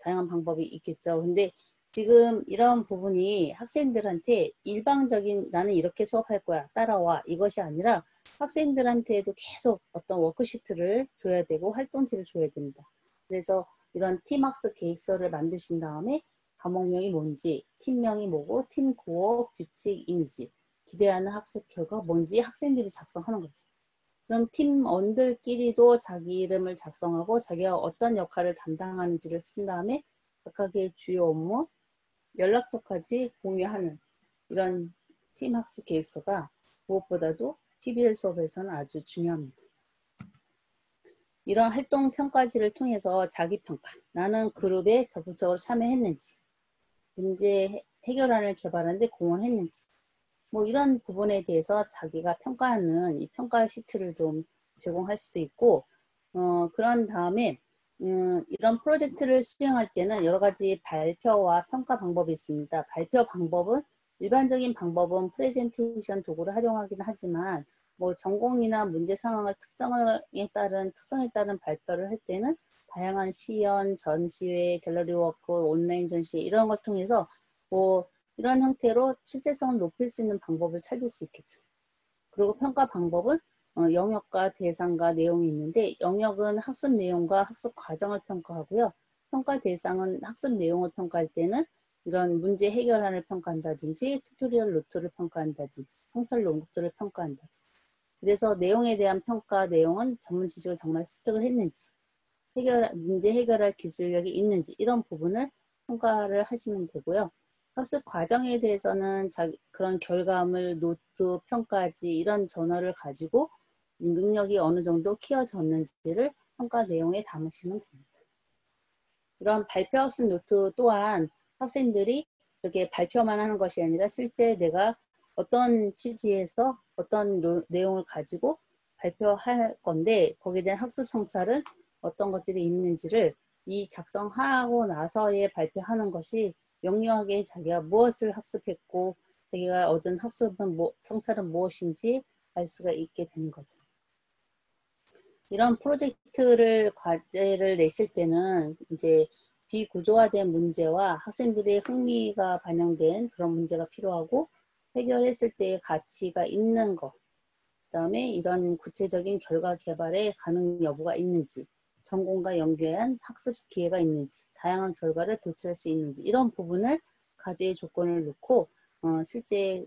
다양한 방법이 있겠죠. 근데 지금 이런 부분이 학생들한테 일방적인 나는 이렇게 수업할 거야 따라와 이것이 아니라 학생들한테도 계속 어떤 워크시트를 줘야 되고 활동지를 줘야 됩니다. 그래서 이런 팀학습 계획서를 만드신 다음에 과목명이 뭔지, 팀명이 뭐고, 팀 구호, 규칙, 이미지, 기대하는 학습 결과 뭔지 학생들이 작성하는 거죠. 그럼 팀원들끼리도 자기 이름을 작성하고 자기가 어떤 역할을 담당하는지를 쓴 다음에 각각의 주요 업무, 연락처까지 공유하는 이런 팀 학습 계획서가 무엇보다도 PBL 수업에서는 아주 중요합니다. 이런 활동 평가지를 통해서 자기평가, 나는 그룹에 적극적으로 참여했는지, 문제 해결안을 개발하는데 공헌했는지, 뭐 이런 부분에 대해서 자기가 평가하는 이 평가 시트를 좀 제공할 수도 있고, 그런 다음에 이런 프로젝트를 수행할 때는 여러 가지 발표와 평가 방법이 있습니다. 발표 방법은 일반적인 방법은 프레젠테이션 도구를 활용하긴 하지만 뭐 전공이나 문제 상황을 특성에 따른 발표를 할 때는 다양한 시연, 전시회, 갤러리 워크, 온라인 전시회 이런 걸 통해서 뭐 이런 형태로 실제성을 높일 수 있는 방법을 찾을 수 있겠죠. 그리고 평가 방법은 영역과 대상과 내용이 있는데 영역은 학습 내용과 학습 과정을 평가하고요. 평가 대상은 학습 내용을 평가할 때는 이런 문제 해결안을 평가한다든지 튜토리얼 노트를 평가한다든지 성찰 노트를 평가한다든지 그래서 내용에 대한 평가 내용은 전문 지식을 정말 습득을 했는지 문제 해결할 기술력이 있는지 이런 부분을 평가를 하시면 되고요. 학습 과정에 대해서는 그런 결과물, 노트, 평가지 이런 저널을 가지고 능력이 어느 정도 키워졌는지를 평가 내용에 담으시면 됩니다. 이런 발표 학습 노트 또한 학생들이 이렇게 발표만 하는 것이 아니라 실제 내가 어떤 취지에서 어떤 내용을 가지고 발표할 건데 거기에 대한 학습 성찰은 어떤 것들이 있는지를 이 작성하고 나서에 발표하는 것이 명료하게 자기가 무엇을 학습했고 자기가 얻은 학습은 성찰은 무엇인지 알 수가 있게 되는 거죠. 이런 프로젝트를 과제를 내실 때는 이제 비구조화된 문제와 학생들의 흥미가 반영된 그런 문제가 필요하고 해결했을 때의 가치가 있는 것, 그다음에 이런 구체적인 결과 개발의 가능 여부가 있는지, 전공과 연계한 학습 기회가 있는지, 다양한 결과를 도출할 수 있는지 이런 부분을 과제의 조건을 놓고 실제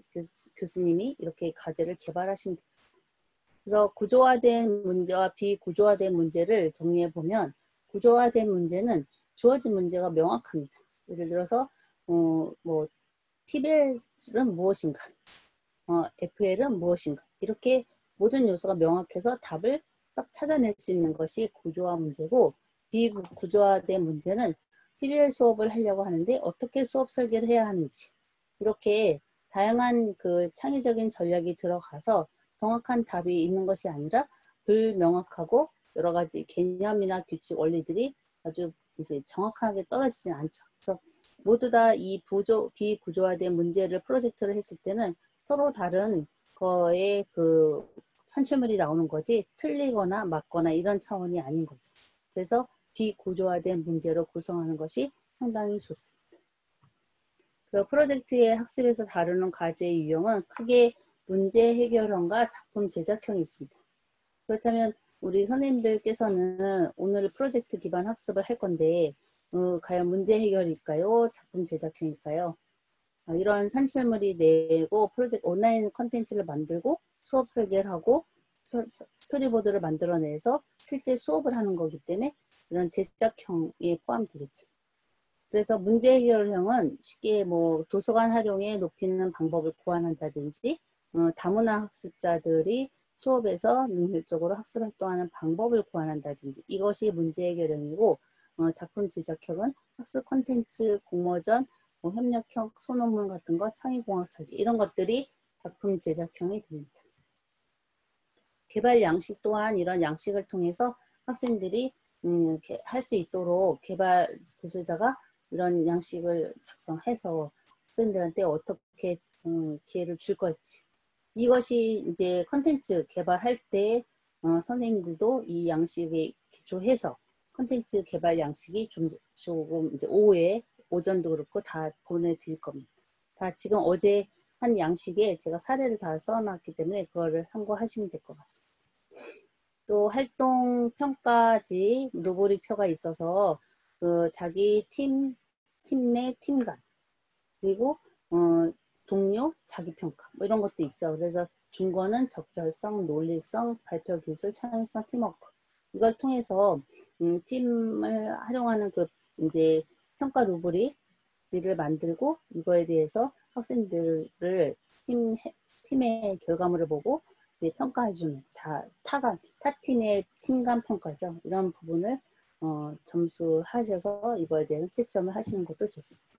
교수님이 이렇게 과제를 개발하신다. 그래서 구조화된 문제와 비구조화된 문제를 정리해 보면 구조화된 문제는 주어진 문제가 명확합니다. 예를 들어서 뭐 PBL은 무엇인가, FL은 무엇인가 이렇게 모든 요소가 명확해서 답을 딱 찾아낼 수 있는 것이 구조화 문제고 비구조화된 문제는 PBL 수업을 하려고 하는데 어떻게 수업 설계를 해야 하는지 이렇게 다양한 그 창의적인 전략이 들어가서 정확한 답이 있는 것이 아니라 불명확하고 여러 가지 개념이나 규칙 원리들이 아주 이제 정확하게 떨어지진 않죠. 그래서 모두 다 이 비구조화된 문제를 프로젝트를 했을 때는 서로 다른 거에 그 산출물이 나오는 거지 틀리거나 맞거나 이런 차원이 아닌 거죠. 그래서 비구조화된 문제로 구성하는 것이 상당히 좋습니다. 그 프로젝트의 학습에서 다루는 과제의 유형은 크게 문제 해결형과 작품 제작형이 있습니다. 그렇다면 우리 선생님들께서는 오늘 프로젝트 기반 학습을 할 건데 과연 문제 해결일까요? 작품 제작형일까요? 이런 산출물이 내고 프로젝트 온라인 컨텐츠를 만들고 수업 설계를 하고 스토리보드를 만들어내서 실제 수업을 하는 거기 때문에 이런 제작형에 포함되겠지. 그래서 문제 해결형은 쉽게 뭐 도서관 활용에 높이는 방법을 고안한다든지 다문화 학습자들이 수업에서 능률적으로 학습 활동하는 방법을 고안한다든지 이것이 문제 해결형이고 작품 제작형은 학습 콘텐츠, 공모전, 뭐 협력형, 소논문 같은 거, 창의공학 설계 이런 것들이 작품 제작형이 됩니다. 개발 양식 또한 이런 양식을 통해서 학생들이 할 수 있도록 개발 교수자가 이런 양식을 작성해서 학생들한테 어떻게 기회를 줄 것인지 이것이 이제 컨텐츠 개발할 때 선생님들도 이 양식에 기초해서 컨텐츠 개발 양식이 조금 이제 오후에 오전도 그렇고 다 보내드릴 겁니다. 다 지금 어제 한 양식에 제가 사례를 다 써놨기 때문에 그거를 참고하시면 될 것 같습니다. 또 활동 평가지 루브릭표가 있어서 그 자기 팀 내 팀 간 그리고 동료 자기 평가 뭐 이런 것도 있죠. 그래서 중거는 적절성, 논리성, 발표 기술, 창의성, 팀워크 이걸 통해서 팀을 활용하는 그 이제 평가 루브릭을 만들고 이거에 대해서 학생들을 팀의 결과물을 보고 이제 평가해주는 타 팀의 팀 간 평가죠. 이런 부분을 점수하셔서 이거에 대해서 채점을 하시는 것도 좋습니다.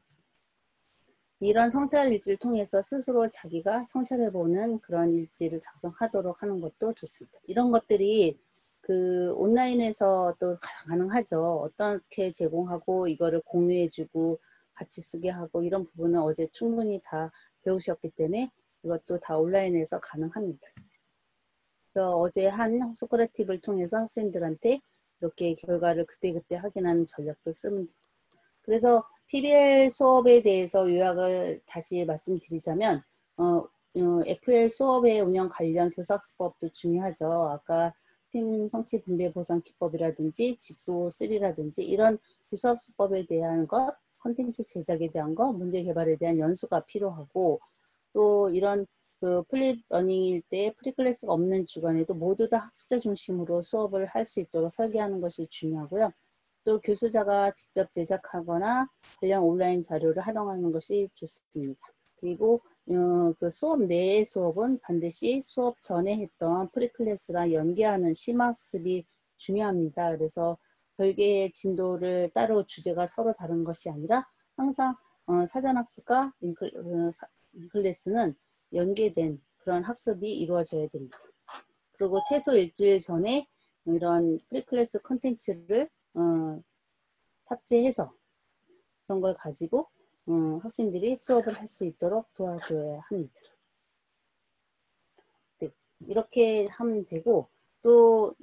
이런 성찰 일지를 통해서 스스로 자기가 성찰해보는 그런 일지를 작성하도록 하는 것도 좋습니다. 이런 것들이 그 온라인에서 또 가능하죠. 어떻게 제공하고 이거를 공유해주고 같이 쓰게 하고 이런 부분은 어제 충분히 다 배우셨기 때문에 이것도 다 온라인에서 가능합니다. 그래서 어제 한 소크라티브를 통해서 학생들한테 이렇게 결과를 그때그때 확인하는 전략도 쓰면 됩니다. 그래서 PBL 수업에 대해서 요약을 다시 말씀드리자면 FL 수업의 운영 관련 교사학습법도 중요하죠. 아까 팀 성취 분배 보상 기법이라든지 직소 3라든지 이런 교사학습법에 대한 것, 콘텐츠 제작에 대한 것, 문제 개발에 대한 연수가 필요하고 또 이런 그 플립 러닝일 때 프리클래스가 없는 주간에도 모두 다 학습자 중심으로 수업을 할 수 있도록 설계하는 것이 중요하고요. 또 교수자가 직접 제작하거나 관련 온라인 자료를 활용하는 것이 좋습니다. 그리고 그 수업 내의 수업은 반드시 수업 전에 했던 프리클래스랑 연계하는 심화학습이 중요합니다. 그래서 별개의 진도를 따로 주제가 서로 다른 것이 아니라 항상 사전학습과 인클래스는 연계된 그런 학습이 이루어져야 됩니다. 그리고 최소 일주일 전에 이런 프리클래스 컨텐츠를 탑재해서 그런 걸 가지고 학생들이 수업을 할 수 있도록 도와줘야 합니다. 네, 이렇게 하면 되고 또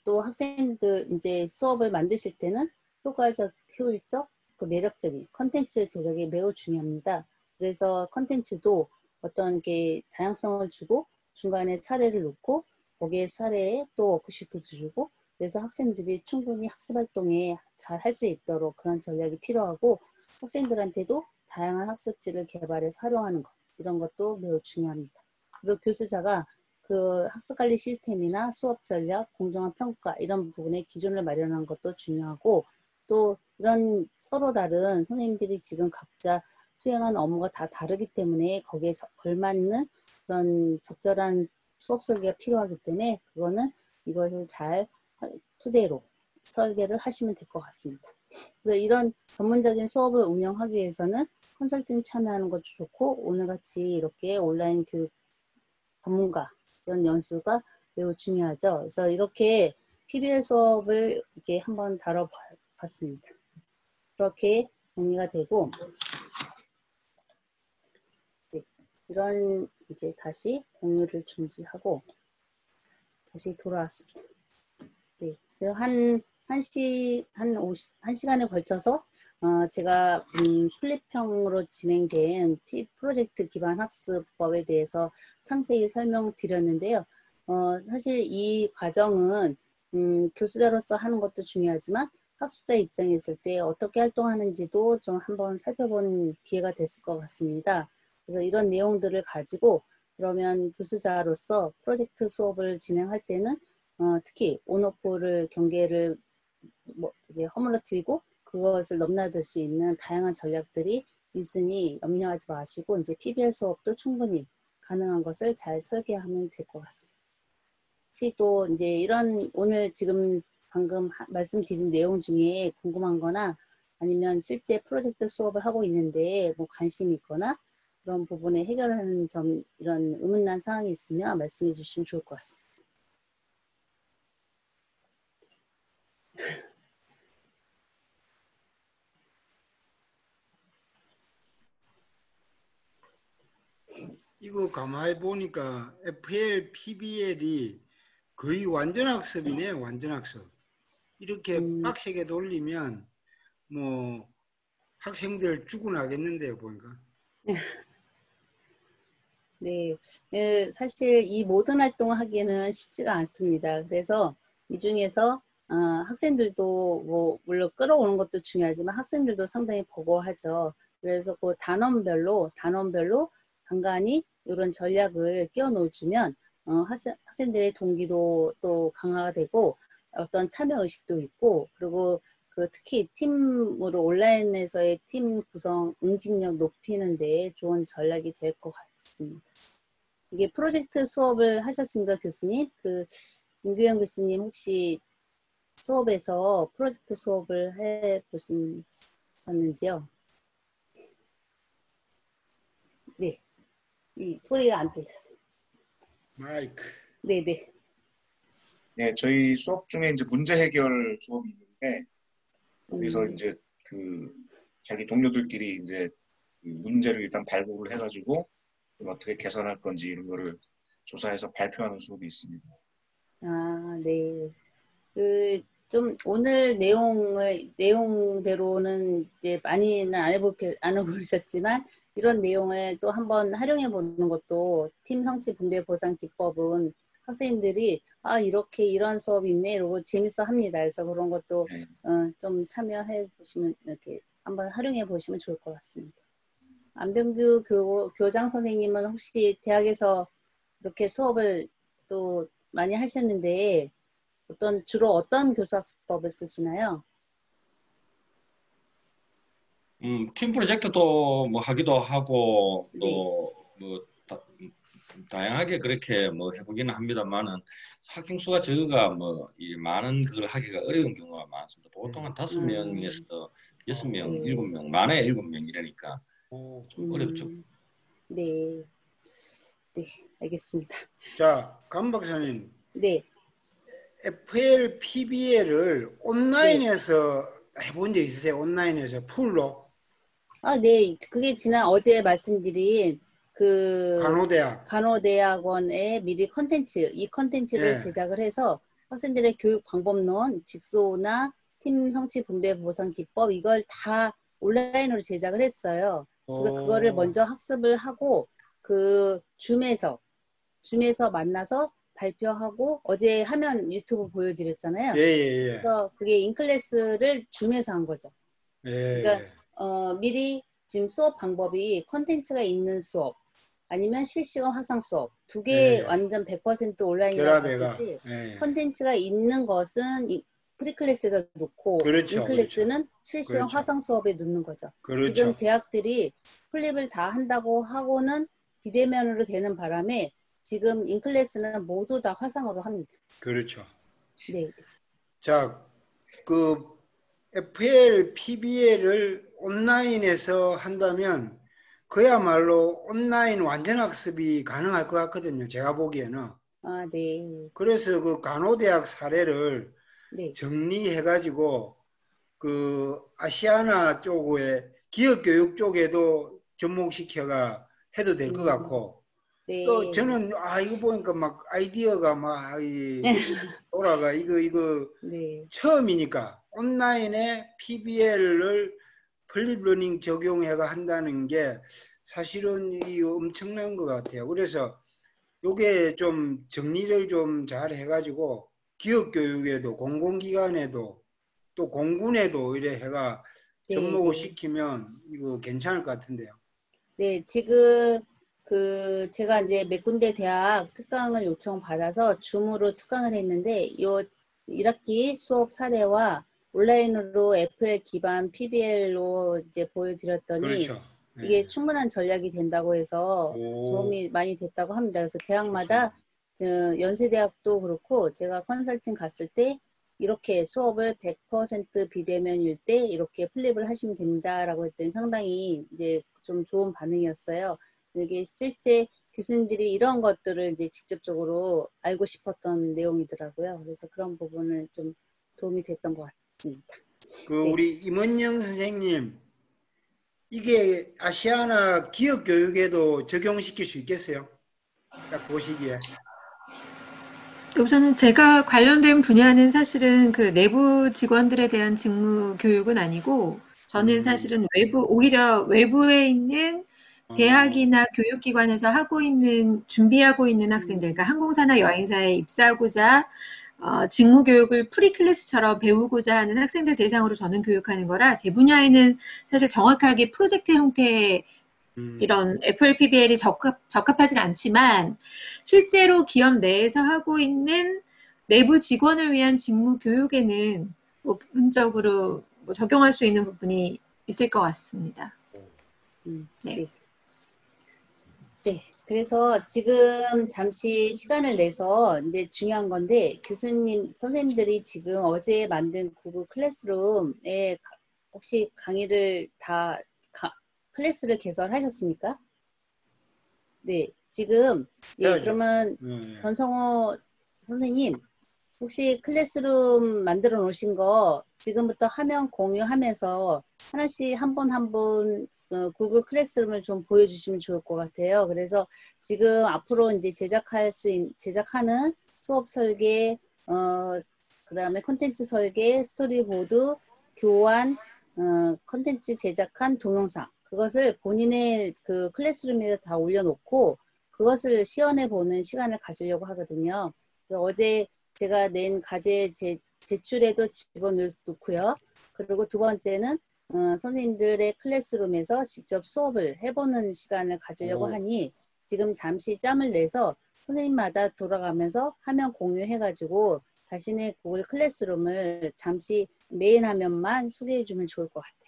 학생들 이제 수업을 만드실 때는 효과적, 효율적, 그 매력적인 컨텐츠 제작이 매우 중요합니다. 그래서 컨텐츠도 어떤 게 다양성을 주고 중간에 사례를 놓고 거기에 사례에 또 워크시트도 주고 그래서 학생들이 충분히 학습 활동에 잘 할 수 있도록 그런 전략이 필요하고 학생들한테도 다양한 학습지를 개발해서 활용하는 것 이런 것도 매우 중요합니다. 그리고 교수자가 그 학습관리 시스템이나 수업 전략, 공정한 평가 이런 부분에 기준을 마련하는 것도 중요하고 또 이런 서로 다른 선생님들이 지금 각자 수행하는 업무가 다 다르기 때문에 거기에 걸맞는 그런 적절한 수업 설계가 필요하기 때문에 그거는 이것을 잘 토대로 설계를 하시면 될 것 같습니다. 그래서 이런 전문적인 수업을 운영하기 위해서는 컨설팅 참여하는 것도 좋고 오늘같이 이렇게 온라인 교육 전문가 이런 연수가 매우 중요하죠. 그래서 이렇게 PBL 수업을 이렇게 한번 다뤄봤습니다. 그렇게 정리가 되고 네, 이런 이제 다시 공유를 중지하고 다시 돌아왔습니다. 네, 그래서 한 시간에 걸쳐서 제가 플립형으로 진행된 프로젝트 기반 학습법에 대해서 상세히 설명드렸는데요. 사실 이 과정은 교수자로서 하는 것도 중요하지만 학습자 입장에 있을 때 어떻게 활동하는지도 좀 한번 살펴보는 기회가 됐을 것 같습니다. 그래서 이런 내용들을 가지고 그러면 교수자로서 프로젝트 수업을 진행할 때는 특히 온오프를 경계를 뭐 되게 허물어뜨리고 그것을 넘나들 수 있는 다양한 전략들이 있으니 염려하지 마시고 이제 PBL 수업도 충분히 가능한 것을 잘 설계하면 될 것 같습니다. 혹시 또 이제 이런 오늘 지금 방금 말씀드린 내용 중에 궁금한 거나 아니면 실제 프로젝트 수업을 하고 있는데 뭐 관심이 있거나 그런 부분에 해결하는 점 이런 의문난 사항이 있으면 말씀해 주시면 좋을 것 같습니다. 이거 가만히 보니까 FL, PBL이 거의 완전학습이네, 완전학습. 이렇게 빡세게 돌리면 뭐 학생들 죽어나겠는데요, 보니까. 네, 사실 이 모든 활동을 하기에는 쉽지가 않습니다. 그래서 이 중에서 학생들도 뭐 물론 끌어오는 것도 중요하지만 학생들도 상당히 버거워하죠. 그래서 그 단원별로 간간히 이런 전략을 끼워 넣어주면 학생들의 동기도 또 강화가 되고 어떤 참여 의식도 있고 그리고 그 특히 팀으로 온라인에서의 팀 구성 응집력 높이는 데 좋은 전략이 될 것 같습니다. 이게 프로젝트 수업을 하셨습니까, 교수님? 그 임규영 교수님 혹시 수업에서 프로젝트 수업을 해 보셨는지요? 네, 이 소리가 안 들렸어요. 마이크. 네, 네. 네, 저희 수업 중에 이제 문제 해결 수업이 있는데 거기서 이제 그 자기 동료들끼리 이제 그 문제를 일단 발굴을 해가지고 어떻게 개선할 건지 이런 거를 조사해서 발표하는 수업이 있습니다. 아, 네. 그 좀 오늘 내용대로는 이제 많이는 안 해보셨지만 이런 내용을 또 한번 활용해 보는 것도 팀 성취 분배 보상 기법은 학생들이 이렇게 이런 수업이 있네 이러고 재밌어 합니다. 그래서 그런 것도 네. 좀 참여해 보시면 이렇게 한번 활용해 보시면 좋을 것 같습니다. 안병규 교장 선생님은 혹시 대학에서 이렇게 수업을 또 많이 하셨는데 주로 어떤 교사수법을 쓰시나요? 팀 프로젝트도 뭐 하기도 하고 네. 또 뭐 다양하게 그렇게 뭐 해보기는 합니다만은 학생 수가 적어가 뭐 이 많은 그걸 하기가 어려운 경우가 많습니다. 보통 한 5명에서 6명, 네. 7명, 많에 7명 이러니까 좀 어렵죠. 네. 네, 알겠습니다. 자, 감 박사님. 네. FL, PBL을 네. 온라인에서 해본 적 있으세요? 온라인에서 풀로? 네. 그게 지난 어제 말씀드린 그 간호대학원에 미리 이 컨텐츠를 제작을 해서 학생들의 교육 방법론, 직소나 팀 성취 분배 보상 기법 이걸 다 온라인으로 제작을 했어요. 그래서 그거를 먼저 학습을 하고 그 줌에서 만나서 발표하고 어제 화면 유튜브 보여드렸잖아요. 그래서 그게 인클래스를 줌에서 한 거죠. 그러니까 미리 지금 수업 방법이 컨텐츠가 있는 수업 아니면 실시간 화상 수업 두 개 완전 100% 온라인이라고 봤을 때 컨텐츠가 있는 것은 프리클래스에다 놓고 인클래스는 실시간 화상 수업에 놓는 거죠. 지금 대학들이 플립을 다 한다고 하고는 비대면으로 되는 바람에 지금 인클래스는 모두 다 화상으로 합니다. 그렇죠. 네. 자, 그 FL, PBL을 온라인에서 한다면 그야말로 온라인 완전학습이 가능할 것 같거든요. 제가 보기에는. 네. 그래서 그 간호대학 사례를 네. 정리해가지고 그 아시아나 쪽에 기업교육 쪽에도 접목시켜가 해도 될 것 같고 네. 또 저는 이거 보니까 막 아이디어가 막 돌아가 이거 네. 처음이니까 온라인에 PBL을 플립러닝 적용해가 한다는 게 사실은 이 엄청난 것 같아요. 그래서 요게 좀 정리를 좀 잘 해가지고 기업 교육에도 공공기관에도 또 공군에도 이래 해가 네, 접목을 네. 시키면 이거 괜찮을 것 같은데요. 네, 지금 제가 이제 몇 군데 대학 특강을 요청받아서 줌으로 특강을 했는데 요 1학기 수업 사례와 온라인으로 FL 기반 PBL로 이제 보여드렸더니 그렇죠. 이게 네. 충분한 전략이 된다고 해서 오, 도움이 많이 됐다고 합니다. 그래서 대학마다 좋습니다. 연세대학도 그렇고 제가 컨설팅 갔을 때 이렇게 수업을 100% 비대면일 때 이렇게 플립을 하시면 됩니다라고 했더니 상당히 이제 좀 좋은 반응이었어요. 이게 실제 교수님들이 이런 것들을 이제 직접적으로 알고 싶었던 내용이더라고요. 그래서 그런 부분은 좀 도움이 됐던 것 같습니다. 그 네. 우리 임원영 선생님, 이게 아시아나 기업 교육에도 적용시킬 수 있겠어요? 딱 보시기에. 우선은 제가 관련된 분야는 사실은 그 내부 직원들에 대한 직무 교육은 아니고 저는 사실은 오히려 외부에 있는 대학이나 교육기관에서 준비하고 있는 학생들, 그러니까 항공사나 여행사에 입사하고자 직무 교육을 프리클래스처럼 배우고자 하는 학생들 대상으로 저는 교육하는 거라 제 분야에는 사실 정확하게 프로젝트 형태의 이런 FLPBL이 적합하진 않지만 실제로 기업 내에서 하고 있는 내부 직원을 위한 직무 교육에는 뭐 부분적으로 뭐 적용할 수 있는 부분이 있을 것 같습니다. 네. 네. 네. 그래서 지금 잠시 시간을 내서 이제 중요한 건데 선생님들이 지금 어제 만든 구글 클래스룸에 혹시 강의를 클래스를 개설하셨습니까? 네. 지금 예, 그러면 전성호 선생님 혹시 클래스룸 만들어 놓으신 거 지금부터 화면 공유하면서 하나씩 한 분 구글 클래스룸을 좀 보여주시면 좋을 것 같아요. 그래서 지금 앞으로 이제 제작하는 수업 설계, 그 다음에 콘텐츠 설계, 스토리보드, 교환, 콘텐츠 제작한 동영상. 그것을 본인의 그 클래스룸에 다 올려놓고 그것을 시연해 보는 시간을 가지려고 하거든요. 그래서 어제 제가 낸 과제 제출에도 집어넣고요. 그리고 두 번째는 선생님들의 클래스룸에서 직접 수업을 해보는 시간을 가지려고 하니 지금 잠시 짬을 내서 선생님마다 돌아가면서 화면 공유해가지고 자신의 구글 클래스룸을 잠시 메인 화면만 소개해주면 좋을 것 같아요.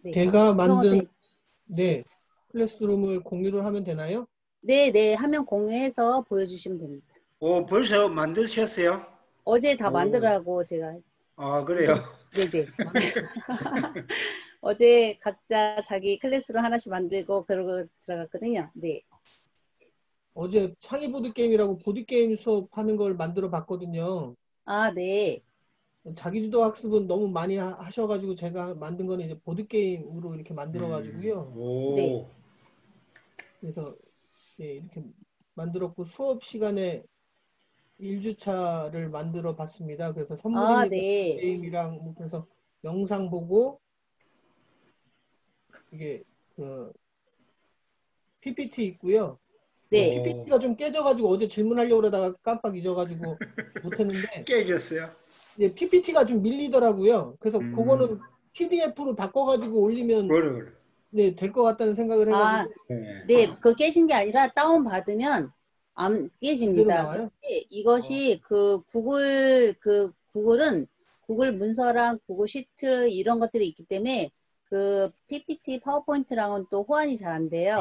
네. 제가 만든 클래스룸을 공유를 하면 되나요? 네, 화면 공유해서 보여주시면 됩니다. 벌써 만드셨어요? 어제 다 만들라고 제가. 아, 그래요? 네네. 어제 각자 자기 클래스룸 하나씩 만들고 그러고 들어갔거든요. 네. 어제 창의 보드게임이라고 보드게임 수업하는 걸 만들어 봤거든요. 아, 네. 자기주도 학습은 너무 많이 하셔가지고 제가 만든 거는 이제 보드게임으로 이렇게 만들어가지고요. 네. 그래서 이렇게 만들었고 수업 시간에 1주차를 만들어 봤습니다. 그래서 선물 있는 네. 게임이랑 그래서 영상 보고 이게 그 PPT 있고요. 네. PPT가 좀 깨져가지고 어제 질문하려고 그러다가 깜빡 잊어가지고 못했는데 깨졌어요? PPT가 좀 밀리더라고요. 그래서 그거는 PDF로 바꿔가지고 올리면 될 것 같다는 생각을 해가지고 네, 그거 깨진 게 아니라 다운받으면 안 깨집니다. 나와요? 이것이 구글은 구글 문서랑 구글 시트 이런 것들이 있기 때문에 그 PPT 파워포인트랑은 또 호환이 잘 안 돼요.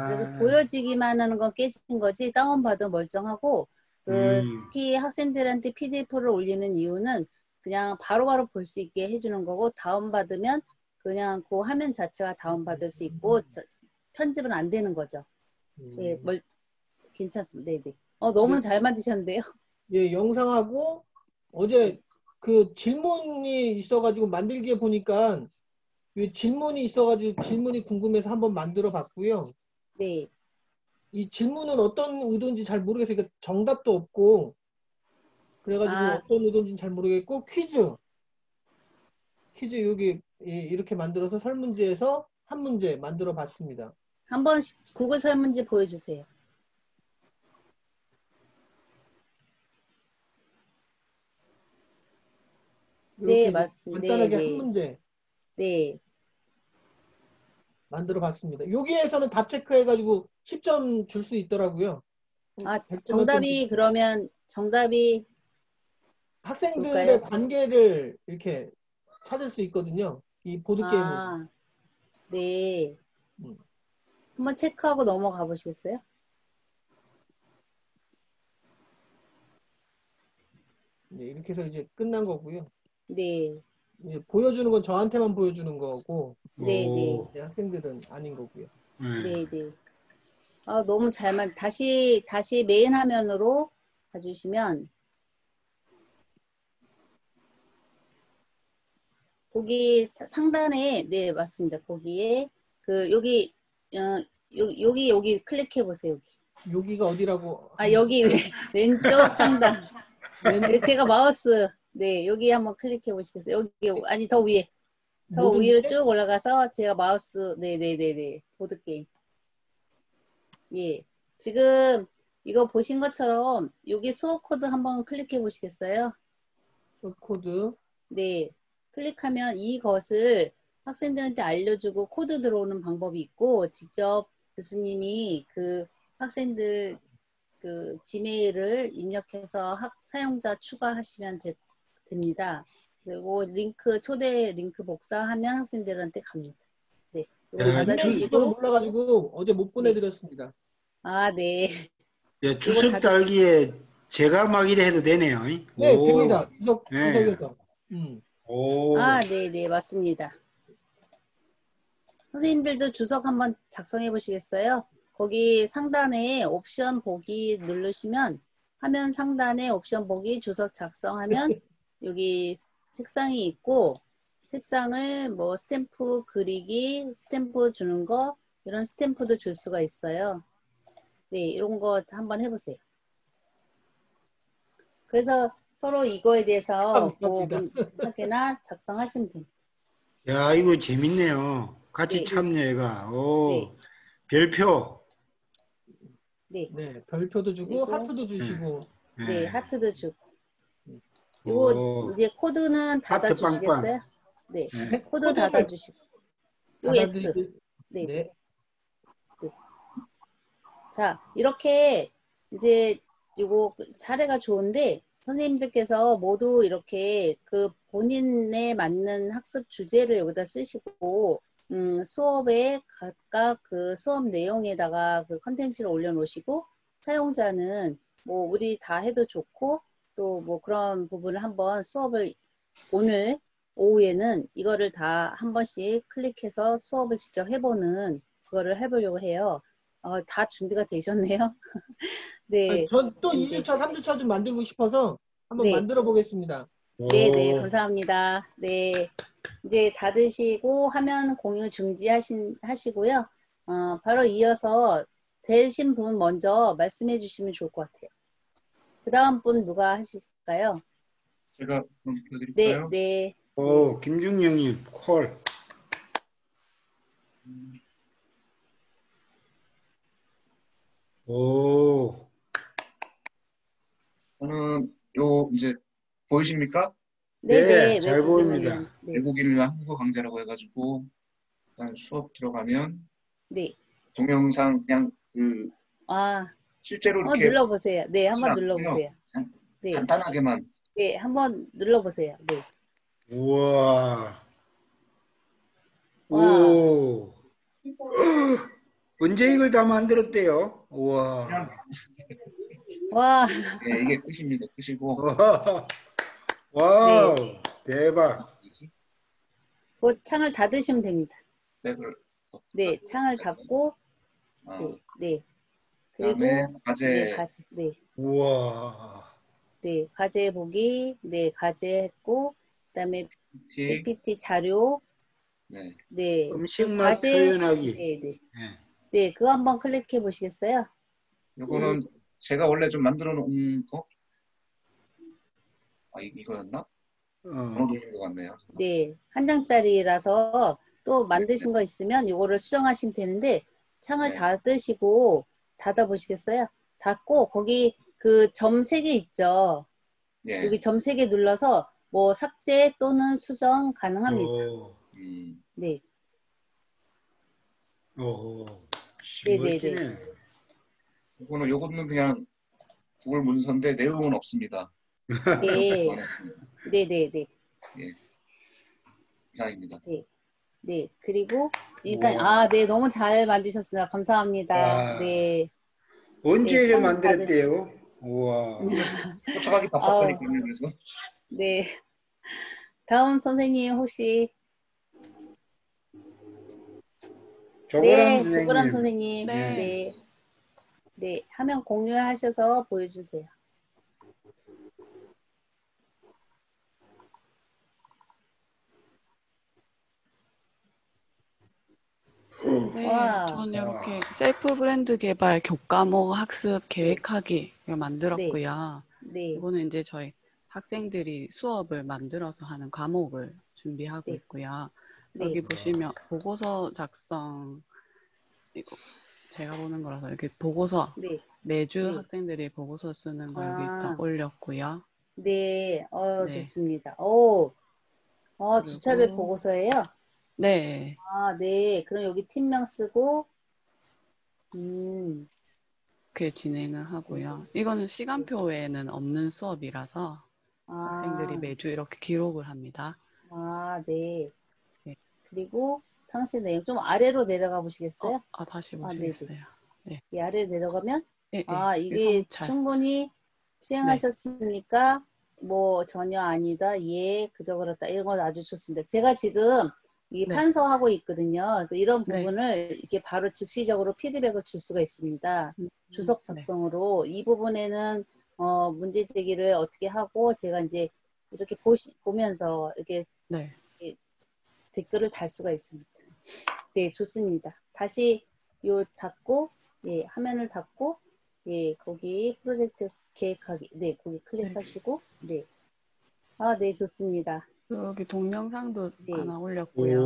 그래서 보여지기만 하는 건 깨진 거지 다운받으면 멀쩡하고 특히 학생들한테 PDF를 올리는 이유는 그냥 바로바로 볼 수 있게 해주는 거고 다운받으면 그냥 그 화면 자체가 다운받을 수 있고 편집은 안 되는 거죠. 네, 괜찮습니다. 네. 너무 잘 만드셨는데요. 예, 영상하고 어제 그 질문이 있어가지고 만들기에 보니까 질문이 있어가지고 질문이 궁금해서 한번 만들어 봤고요. 네. 이 질문은 어떤 의도인지 잘 모르겠어요. 그러니까 정답도 없고 그래가지고 어떤 의도인지 잘 모르겠고 퀴즈 여기 이렇게 만들어서 설문지에서 한 문제 만들어 봤습니다. 한번 구글 설문지 보여주세요. 네, 이렇게 맞습니다. 간단하게 네, 한 네. 문제 네. 만들어 봤습니다. 여기에서는 답 체크해가지고 10점 줄 수 있더라고요. 아, 100점 만점 정답이 그러면 정답이 학생들의 볼까요? 관계를 이렇게 찾을 수 있거든요. 이 보드게임으로. 아, 네. 음. 한번 체크하고 넘어가 보시겠어요? 네, 이렇게 해서 이제 끝난 거고요. 네. 이제 보여주는 건 저한테만 보여주는 거고 네, 네. 오. 학생들은 아닌 거고요. 네, 네. 아, 너무 다시 메인 화면으로 봐주시면, 거기 상단에, 네, 맞습니다. 거기에, 여기, 여기 클릭해 보세요. 여기가 어디라고? 아, 여기 왼쪽 상단. 네, 제가 마우스, 네, 여기 한번 클릭해 보시겠어요? 여기, 아니, 더 위에. 더 모든 위로 게? 쭉 올라가서 제가 마우스, 네네네네. 보드게임. 예. 지금 이거 보신 것처럼 여기 수업 코드 한번 클릭해 보시겠어요? 코드. 네. 클릭하면 이것을 학생들한테 알려주고 코드 들어오는 방법이 있고, 직접 교수님이 그 학생들 그 지메일을 입력해서 사용자 추가하시면 됩니다. 그리고 초대 링크 복사하면 학생들한테 갑니다. 네. 이거 야, 이메일주소를 받아주시고, 몰라가지고 어제 못 보내드렸습니다. 아, 네. 야, 주석 달기에 제가 막 이래 해도 되네요. 네, 오. 됩니다. 네. 주석에서. 오. 아, 네, 맞습니다. 선생님들도 주석 한번 작성해 보시겠어요? 거기 상단에 옵션 보기 누르시면 화면 상단에 옵션 보기 주석 작성하면 여기 색상이 있고, 색상을 뭐 스탬프 그리기, 스탬프 주는 거, 이런 스탬프도 줄 수가 있어요. 네, 이런 거 한번 해보세요. 그래서 서로 이거에 대해서 하게나 작성하시면 됩니다. 야, 이거 재밌네요. 같이 네. 참여해가. 오. 네. 별표. 네. 네, 별표도 주고 하트도 주시고. 네, 하트도 주고. 이거 오. 이제 코드는 닫아주시겠어요? 네, 네. 코드 닫아주시고. 요 X. 네. 네. 자, 이렇게 이제 이거 사례가 좋은데 선생님들께서 모두 이렇게 그 본인에 맞는 학습 주제를 여기다 쓰시고 수업에 각각 그 수업 내용에다가 그 컨텐츠를 올려놓으시고, 사용자는 뭐 우리 다 해도 좋고 또 뭐 그런 부분을 한번 수업을 오늘 오후에는 이거를 다 한 번씩 클릭해서 수업을 직접 해보는 그거를 해보려고 해요. 다 준비가 되셨네요. 네. 전 또 2주차, 3주차 좀 만들고 싶어서 한번 네. 만들어 보겠습니다. 네, 네, 감사합니다. 네. 이제 닫으시고 화면 공유 중지하시고요. 바로 이어서 되신 분 먼저 말씀해 주시면 좋을 것 같아요. 그 다음 분 누가 하실까요? 제가 그럼 네, 드릴까요? 네. 오, 김중영님 콜. 오. 저는 요 이제 보이십니까? 네, 네. 잘 보입니다. 네. 외국인을 위한 한국어 강좌라고 해가지고 일단 수업 들어가면 네. 동영상 그냥 실제로 한번 이렇게 눌러보세요. 네, 한번 않고요. 눌러보세요. 네. 간단하게만. 네, 한번 눌러보세요. 네. 우와. 와. 오. 언제 이걸 다 만들었대요? 우와. 와. 네, 이게 끝입니다. 끝이고. 와우. 네. 대박. 그 창을 닫으시면 됩니다. 네, 네, 창을 닫고, 네. 그리고, 그다음에 과제. 네, 과제. 네. 우와. 네, 과제 보기. 네, 과제 했고, 그다음에 PPT 자료. 네. 네. 음식맛 표현하기. 네, 네. 네. 네, 그거 한번 클릭해 보시겠어요? 요거는 제가 원래 좀 만들어 놓은 거? 이거였나? 번호인 것 같네요. 네, 한 장짜리라서 또 만드신 거 있으면 이거를 수정하시면 되는데, 창을 닫으시고 닫아 보시겠어요? 닫고 거기 그 점 3개 있죠. 네. 여기 점 3개 눌러서 뭐 삭제 또는 수정 가능합니다. 네. 멋지네. 요거는 그냥 구글 문서인데 내용은 없습니다. 네. 네네네. 예. 이상입니다. 네. 네. 그리고 아, 네. 너무 잘 만드셨습니다. 감사합니다. 네. 언제 네, 이래 참 만들었대요? 우와. 쫓아가기 답답하니까 그래서. 네. 다음 선생님 혹시 조보람 조보람 선생님. 선생님. 네. 네. 네. 화면 공유하셔서 보여주세요. 네, 와. 저는 이렇게 셀프 브랜드 개발 교과목 학습 계획하기 이거 만들었고요. 네. 이거는 이제 저희 학생들이 수업을 만들어서 하는 과목을 준비하고 네. 있고요. 네. 여기 보시면 보고서 작성, 이거 제가 보는 거라서 이렇게 보고서 네. 매주 네. 학생들이 보고서 쓰는 거 여기 아. 다 올렸고요. 네. 네. 좋습니다. 주차별 그리고 보고서예요? 네, 아, 네. 그럼 여기 팀명 쓰고, 그렇게 진행을 하고요. 이거는 시간표에는 없는 수업이라서 학생들이 아, 매주 이렇게 기록을 합니다. 아, 네. 네. 그리고 상세 내용 좀 아래로 내려가 보시겠어요? 다시 아, 네네. 보시겠어요? 네. 이 아래로 내려가면, 예, 이게 성찰. 충분히 수행하셨으니까, 뭐, 전혀 아니다, 예, 그저 그렇다, 이런 건 아주 좋습니다. 제가 지금 이 네. 판서하고 있거든요. 그래서 이런 네. 부분을 이렇게 바로 즉시적으로 피드백을 줄 수가 있습니다. 주석 네. 작성으로. 이 부분에는, 문제 제기를 어떻게 하고, 제가 이제 이렇게 보면서 이렇게 네. 댓글을 달 수가 있습니다. 네, 좋습니다. 다시 닫고, 예, 화면을 닫고, 예, 거기 프로젝트 계획하기, 네, 거기 클릭하시고, 네. 아, 네, 좋습니다. 여기 동영상도 네. 하나 올렸고요.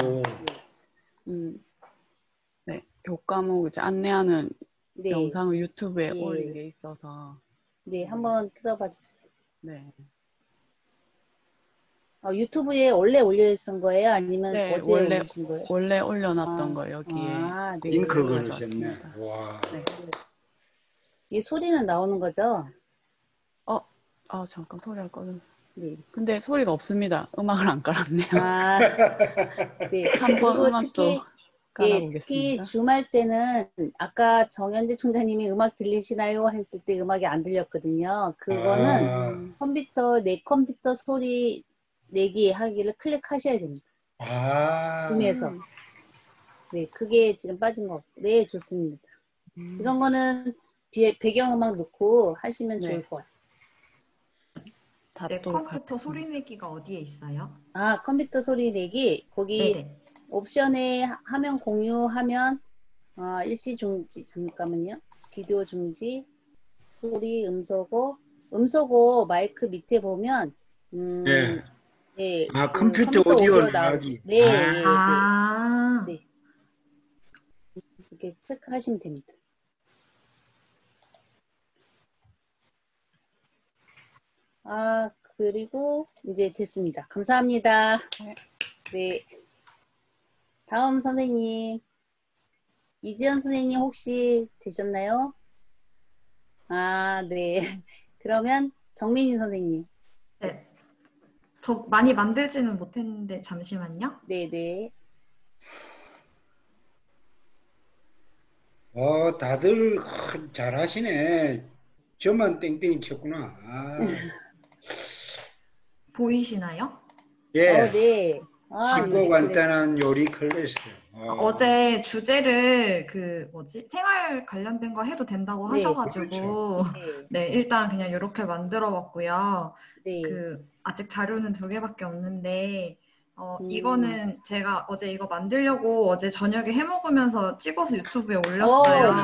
네, 교과목 이제 안내하는 네, 영상을 유튜브에 예. 올린 게 있어서 네, 한번 틀어봐 주세요. 네, 유튜브에 원래 올려있은 거예요? 아니면 네, 어제 올리신 거예요? 원래 올려놨던 아, 거 여기에 네. 링크 가져왔습니다. 걸으셨네. 와. 네. 이 소리는 나오는 거죠? 잠깐 소리가 꺼졌네. 네. 근데 소리가 없습니다. 음악을 안 깔았네요. 아, 네. 한번 그리고 음악도 깔아보겠습니다. 특히 줌할 때는 아까 정현재 총장님이 음악 들리시나요? 했을 때 음악이 안 들렸거든요. 그거는 내 컴퓨터 소리 내기 하기를 클릭하셔야 됩니다. 줌에서. 네, 그게 지금 빠진 거. 네, 좋습니다. 이런 거는 배경음악 넣고 하시면 좋을 것 같아요. 네, 컴퓨터 소리 내기가 어디에 있어요? 아, 컴퓨터 소리 내기. 거기 네네. 옵션에 화면 공유하면 일시 중지, 잠깐만요. 비디오 중지, 소리, 음소거 마이크 밑에 보면 네. 네, 컴퓨터 오디오 나가기. 네, 네. 이렇게 체크하시면 됩니다. 그리고 이제 됐습니다. 감사합니다. 네. 다음 선생님. 이지연 선생님 혹시 되셨나요? 네. 그러면 정민희 선생님. 네. 저 많이 만들지는 못했는데 잠시만요. 네네. 다들 잘하시네. 저만 땡땡이 쳤구나. 보이시나요? 예. 네. 쉽고 간단한 요리 클래스. 어제 주제를 생활 관련된 거 해도 된다고 하셔가지고 그렇죠. 네, 일단 그냥 이렇게 만들어 봤고요. 네. 아직 자료는 2개밖에 없는데 이거는 제가 어제 이거 만들려고 어제 저녁에 해 먹으면서 찍어서 유튜브에 올렸어요.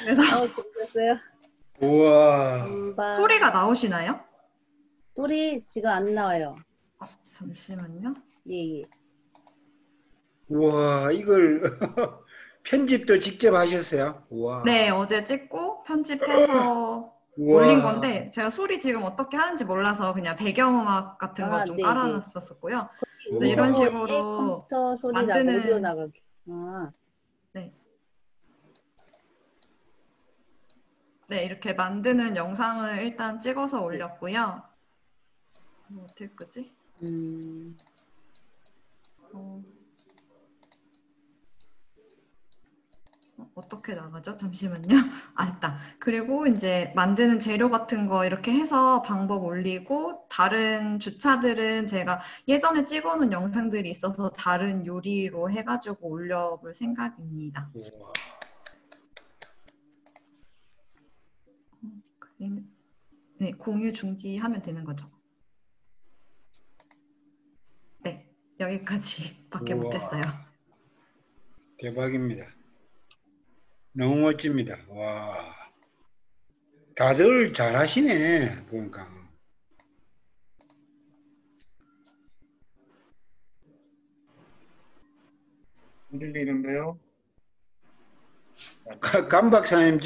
그래서 재밌었어요. 우와. 소리가 나오시나요? 소리 지금 안 나와요. 잠시만요. 예. 우와, 이걸 편집도 직접 하셨어요? 우와. 네, 어제 찍고 편집해서 올린 건데 제가 소리 지금 어떻게 하는지 몰라서 그냥 배경음악 같은 거 좀 깔아놨었고요. 그래서 이런 식으로 컴퓨터 소리랑 만드는 오디오 나가게. 네, 이렇게 만드는 영상을 일단 찍어서 올렸고요. 어떻게 끄지? 어떻게 나가죠? 잠시만요. 아, 됐다. 그리고 이제 만드는 재료 같은 거 이렇게 해서 방법 올리고, 다른 주차들은 제가 예전에 찍어놓은 영상들이 있어서 다른 요리로 해가지고 올려볼 생각입니다. 네, 공유 중지하면 되는 거죠. 네, 여기까지밖에 못했어요. 대박입니다. 너무 멋집니다. 와, 다들 잘하시네 보니까. 안 들리는데요? 감 박사님,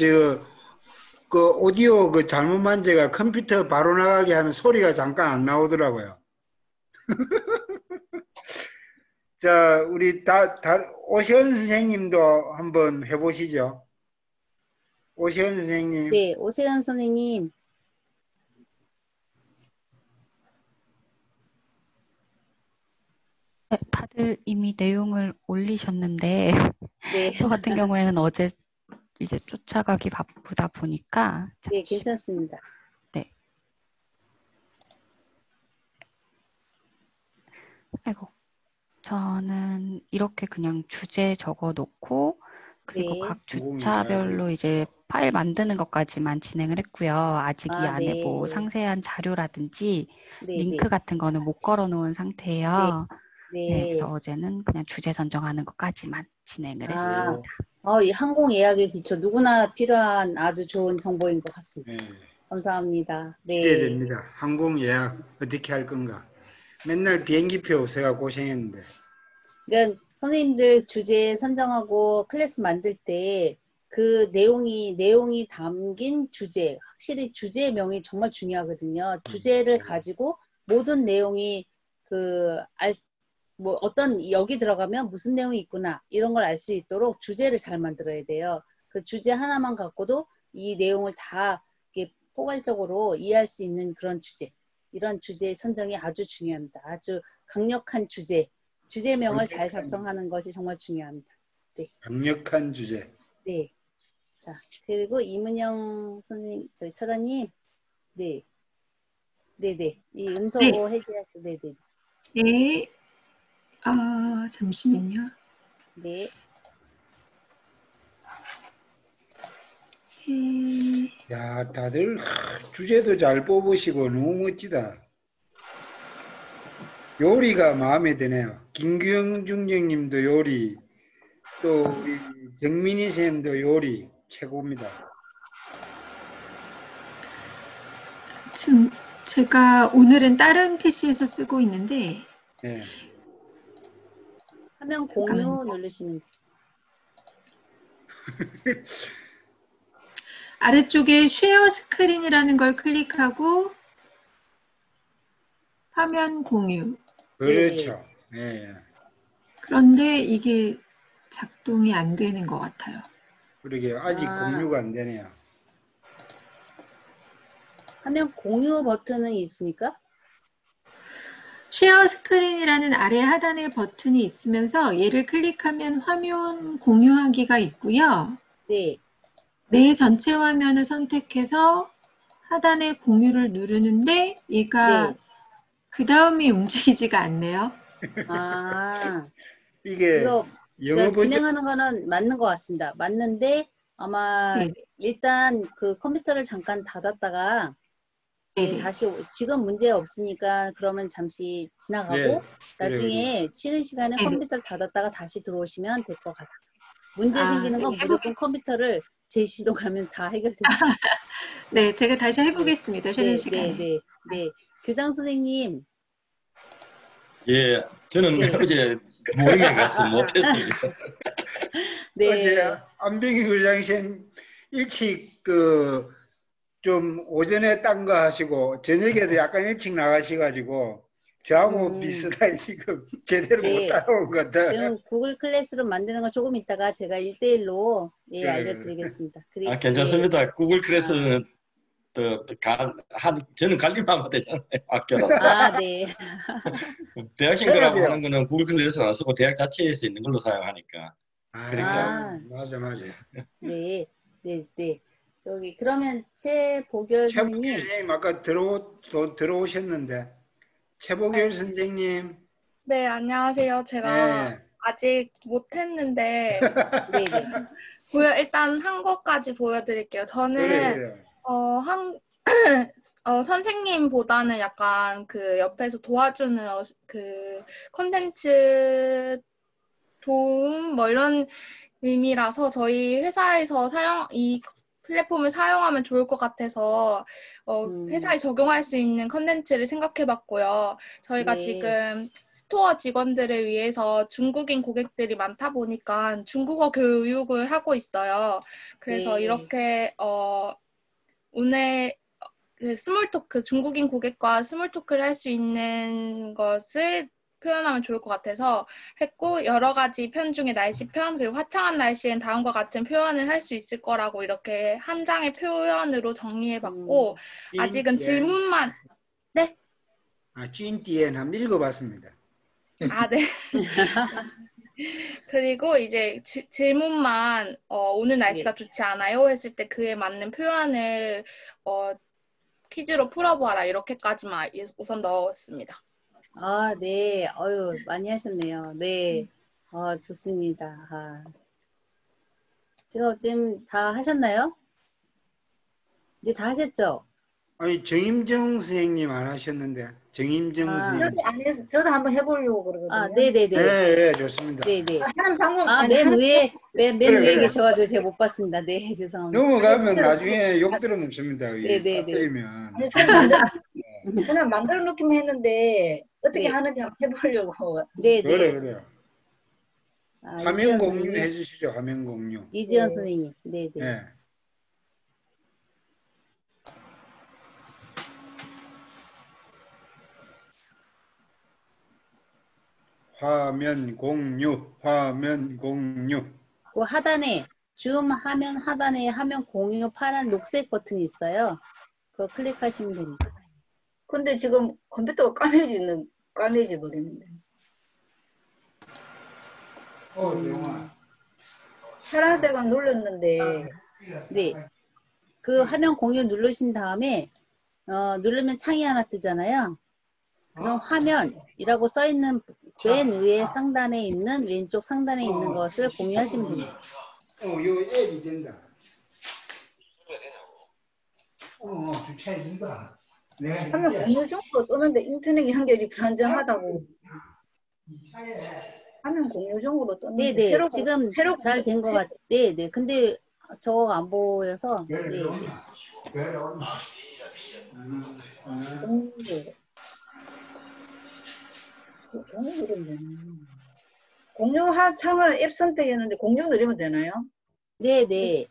그 오디오 그 잘못만 제가 컴퓨터 바로 나가게 하면 소리가 잠깐 안 나오더라고요. 자, 우리 오시연 선생님도 한번 해보시죠. 오시연 선생님. 네, 오세연 선생님. 네, 다들 이미 내용을 올리셨는데 네. 저 같은 경우에는 어제 이제 쫓아가기 바쁘다 보니까 네, 괜찮습니다. 네. 아이고, 저는 이렇게 그냥 주제 적어 놓고 그리고 네. 각 주차별로 이제 파일 만드는 것까지만 진행을 했고요. 아직 이 안에 네. 뭐 상세한 자료라든지 네, 링크 네. 같은 거는 못 걸어 놓은 상태예요. 네. 네, 그래서 어제는 그냥 주제 선정하는 것까지만 진행을 했습니다. 이 항공 예약에 기초 누구나 필요한 아주 좋은 정보인 것 같습니다. 네. 감사합니다. 네. 기대됩니다. 항공 예약 어떻게 할 건가. 맨날 비행기표 제가 고생했는데. 그러니까 선생님들 주제 선정하고 클래스 만들 때 그 내용이 담긴 주제, 확실히 주제명이 정말 중요하거든요. 주제를 가지고 모든 내용이 여기 들어가면 무슨 내용이 있구나 이런 걸 알 수 있도록 주제를 잘 만들어야 돼요. 그 주제 하나만 갖고도 이 내용을 다 이렇게 포괄적으로 이해할 수 있는 그런 주제, 이런 주제 선정이 아주 중요합니다. 아주 강력한 주제명을 잘 작성하는 것이 정말 중요합니다. 네. 강력한 주제. 네. 자, 그리고 이문영 선생님, 저희 차장님, 네. 네네. 이 음소 네. 해제하시고, 네네. 네. 잠시만요. 네. 야, 다들 주제도 잘 뽑으시고 너무 멋지다. 요리가 마음에 드네요. 김규영 중장님도 요리, 또 우리 정민희 쌤도 요리 최고입니다. 지금 제가 오늘은 다른 PC에서 쓰고 있는데 네. 화면 공유 누르시면 돼요. 아래쪽에 쉐어 스크린이라는 걸 클릭하고 화면 공유. 그렇죠. 네. 그런데 이게 작동이 안 되는 것 같아요. 그러게요. 아직 공유가 안 되네요. 화면 공유 버튼은 있습니까? 쉐어 스크린이라는 아래 하단에 버튼이 있으면서 얘를 클릭하면 화면 공유하기가 있고요. 네. 내 전체 화면을 선택해서 하단에 공유를 누르는데 얘가 그 다음이 움직이지가 않네요. 이게 이거 진행하는 거는 맞는 것 같습니다. 맞는데 아마 일단 그 컴퓨터를 잠깐 닫았다가 다시 지금 문제 없으니까 그러면 잠시 지나가고 나중에 쉬는 시간에 컴퓨터를 닫았다가 다시 들어오시면 될 것 같아요. 문제 생기는 건 무조건 컴퓨터를 재시동하면 다 해결됩니다. 네, 제가 다시 해보겠습니다. 쉬는 시간에. 네. 교장 선생님. 예, 저는 어제 모임에 가서 못했습니다. 어제 안병희 교장님 일찍 좀 오전에 딴 거 하시고 저녁에도 약간 일찍 나가셔가지고 저하고 비슷하게 지금 제대로 못 네. 따라온 것 같아. 그럼 구글 클래스로 만드는 거 조금 이따가 제가 1대1로 예, 그래, 알려드리겠습니다. 아, 괜찮습니다. 예. 구글 클래스는 저는 관리만 되잖아요. 학교라서. 아, 네. 대학생들하고 하는 거는 구글 클래스는 안 쓰고 대학 자체에서 있는 걸로 사용하니까. 그러니까 맞아. 네, 네, 네. 저기 그러면 최보결 선생님. 선생님 아까 들어오셨는데 최보결 선생님. 네, 안녕하세요. 제가 네. 아직 못했는데 일단 한 것까지 보여드릴게요. 저는 그래요. 선생님보다는 약간 그 옆에서 도와주는 그 컨텐츠 도움 뭐 이런 의미라서 저희 회사에서 이 플랫폼을 사용하면 좋을 것 같아서 회사에 적용할 수 있는 컨텐츠를 생각해봤고요. 저희가 네. 지금 스토어 직원들을 위해서 중국인 고객들이 많다 보니까 중국어 교육을 하고 있어요. 그래서 네. 이렇게 오늘 그 스몰 토크, 중국인 고객과 스몰 토크를 할 수 있는 것을 표현하면 좋을 것 같아서 했고, 여러 가지 편 중에 날씨편 그리고 화창한 날씨엔 다음과 같은 표현을 할 수 있을 거라고 이렇게 한 장의 표현으로 정리해봤고 아직은 질문만 네? 찐띠엔 한번 읽어봤습니다. 아, 네. 그리고 이제 질문만 오늘 날씨가 좋지 않아요 했을 때 그에 맞는 표현을 퀴즈로 풀어보아라 이렇게까지만 우선 넣었습니다. 아, 네. 어유 많이 하셨네요. 네. 좋습니다. 제가 지금 다 하셨나요? 이제 다 하셨죠? 아니 정임정 선생님 안 하셨는데 정임정 선생님. 저도 안 해서 저도 한번 해보려고 그러거든요. 아, 네네네. 네, 좋습니다. 네네. 하는 방법. 맨 위에 계셔가지고 제가 못 봤습니다. 네, 죄송합니다. 넘어가면 나중에 욕 들어먹습니다. 네네네. 때리면. 저는 만들어 놓기만 했는데 어떻게 하는지 한번 해보려고. 네네. 그래. 화면 공유 해주시죠. 화면 공유. 이지연 선생님. 네네. 네. 화면 공유. 그 하단에 줌 화면 하단에 화면 공유 파란 녹색 버튼이 있어요. 그거 클릭하시면 됩니다. 근데 지금 컴퓨터가 까매지 버리는데. 파란색은 눌렀는데. 네. 그 화면 공유 누르신 다음에 누르면 창이 하나 뜨잖아요. 그럼 화면이라고 써 있는 맨 위에 상단에 있는 왼쪽 상단에 있는 것을 공유하시면 됩니다. 요 앱이 된다. 주차해 준다. 화면 공유 중으로 뜨는데 인터넷 연결이 불안정하다고. 화면 공유 중으로 뜨는데. 네네. 지금 잘 된 것 같아요. 네네. 근데 저거 안 보여서. 네. 공유 창을 앱 선택했는데 공유 누르면 되나요? 네네.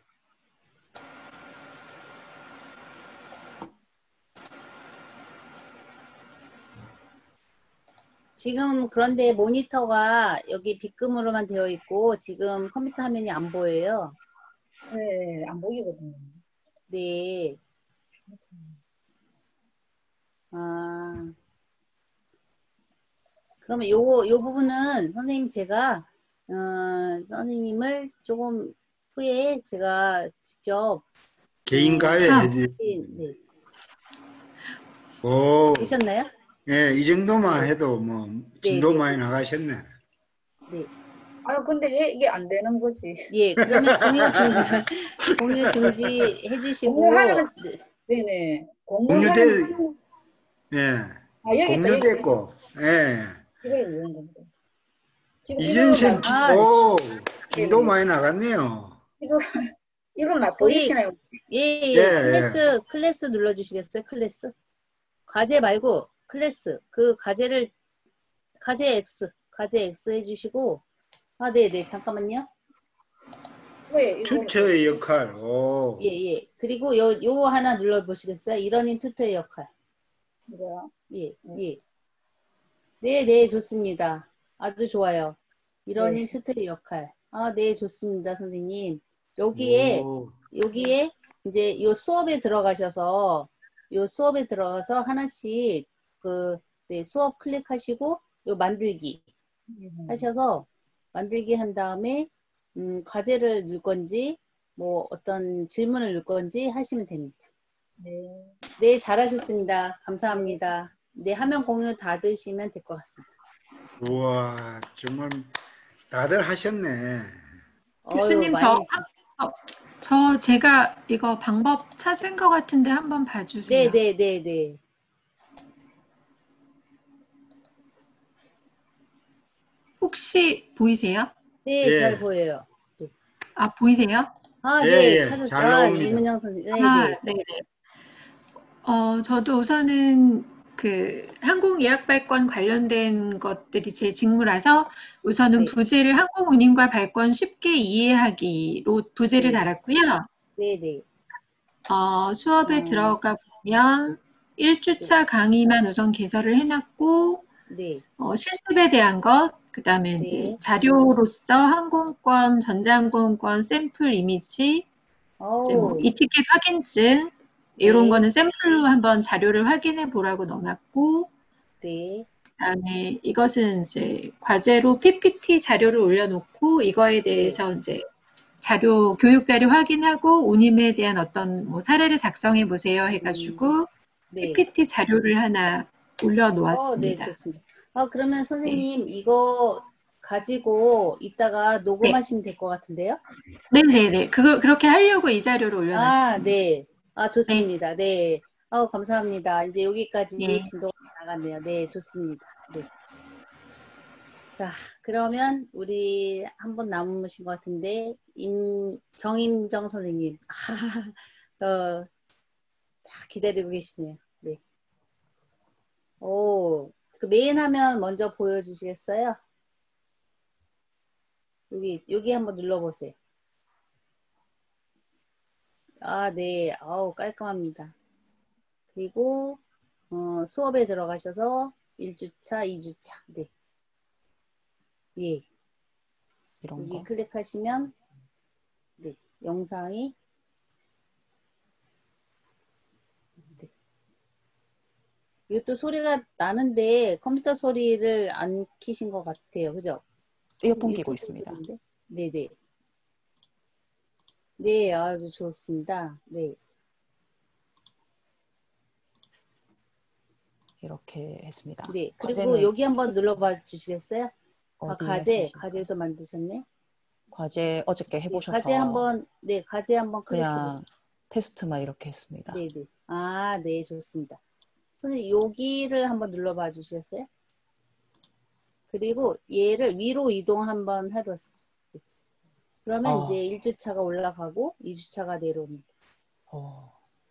지금 그런데 모니터가 여기 빗금으로만 되어 있고 지금 컴퓨터 화면이 안 보여요. 네, 안 보이거든요. 네. 그러면 요 부분은 선생님 제가 선생님을 조금 후에 제가 직접 개인 가입 해지. 네. 오. 되셨나요? 네, 이 정도만 해도 뭐 진도 네. 많이 나가셨네. 네. 근데 이게 안 되는 거지. 예, 그러면 공유 중지 해주시고. 네네. 공유됐고. 예. 이걸 누른 건데. 이전생 진도 많이 나갔네요. 이건 막 보이시나요? 예. 클래스 눌러주시겠어요? 클래스. 과제 말고 클래스. 그 과제 X 해주시고. 네네. 잠깐만요. 튜터의 역할. 오. 예, 예. 그리고 요 하나 눌러보시겠어요? 이러닝 튜터의 역할. 그래요? 예, 예. 네, 네, 좋습니다. 아주 좋아요. 이러닝 튜터의 역할. 아, 네, 좋습니다, 선생님. 여기에 이제 요 수업에 들어가서 하나씩 네, 수업 클릭하시고 요 만들기 하셔서 만들기 한 다음에 과제를 넣을 건지 뭐 어떤 질문을 넣을 건지 하시면 됩니다. 네. 네, 잘하셨습니다. 감사합니다. 네, 화면 공유 닫으시면 될 것 같습니다. 우와, 정말 다들 하셨네. 교수님, 제가 이거 방법 찾은 것 같은데 한번 봐주세요. 네, 네, 네, 네. 혹시 보이세요? 네, 예. 잘 보여요. 네. 아, 보이세요? 아, 예, 네, 예, 찾았어요. 잘 나옵니다. 이문영 선생님. 네, 아, 네. 네네. 저도 우선은 그 항공예약발권 관련된 것들이 제 직무라서 우선은 네. 부제를 항공운임과 발권 쉽게 이해하기로 부제를 네. 달았고요. 네, 네. 수업에 들어가 보면 1주차 강의만 우선 개설을 해놨고, 네. 실습에 대한 것, 그 다음에 네. 이제 자료로서 항공권, 전자항공권 샘플 이미지, 이제 뭐 이티켓 확인증, 이런 네. 거는 샘플로 한번 자료를 확인해 보라고 넣어놨고, 네. 그다음에 이것은 이제 과제로 PPT 자료를 올려놓고 이거에 대해서 이제 교육 자료 확인하고 운임에 대한 어떤 뭐 사례를 작성해 보세요 해가지고 네. PPT 자료를 하나 네, 올려놓았습니다. 좋습니다. 그러면 선생님 이거 가지고 이따가 녹음하시면 될 것 같은데요? 네네네. 그렇게 하려고 이 자료를 올려놨습니다. 아, 네. 아, 좋습니다. 네. 감사합니다. 이제 여기까지 네. 진도가 나갔네요. 네, 좋습니다. 네. 자, 그러면 우리 한 분 남으신 것 같은데, 정임정 선생님. 자, 기다리고 계시네요. 네. 그 메인 화면 먼저 보여주시겠어요? 여기 한번 눌러보세요. 아, 네. 깔끔합니다. 그리고, 수업에 들어가셔서 1주차, 2주차. 네. 예. 여기 클릭하시면, 네. 영상이, 네. 이것도 소리가 나는데 컴퓨터 소리를 안 키신 것 같아요. 그죠? 이어폰 끼고 있습니다. 소리인데? 네네. 네, 아주 좋습니다. 네. 이렇게 했습니다. 네, 그리고 과제는 여기 한번 눌러봐 주시겠어요? 과제도 만드셨네. 과제 어저께 해보셔서 과제 한번 클릭해 보세요. 그냥 테스트만 이렇게 했습니다. 네네. 아, 네, 좋습니다. 선생님 여기를 한번 눌러봐 주시겠어요? 그리고 얘를 위로 이동 한번 해보세요. 그러면 이제 1주차가 올라가고 2주차가 내려옵니다.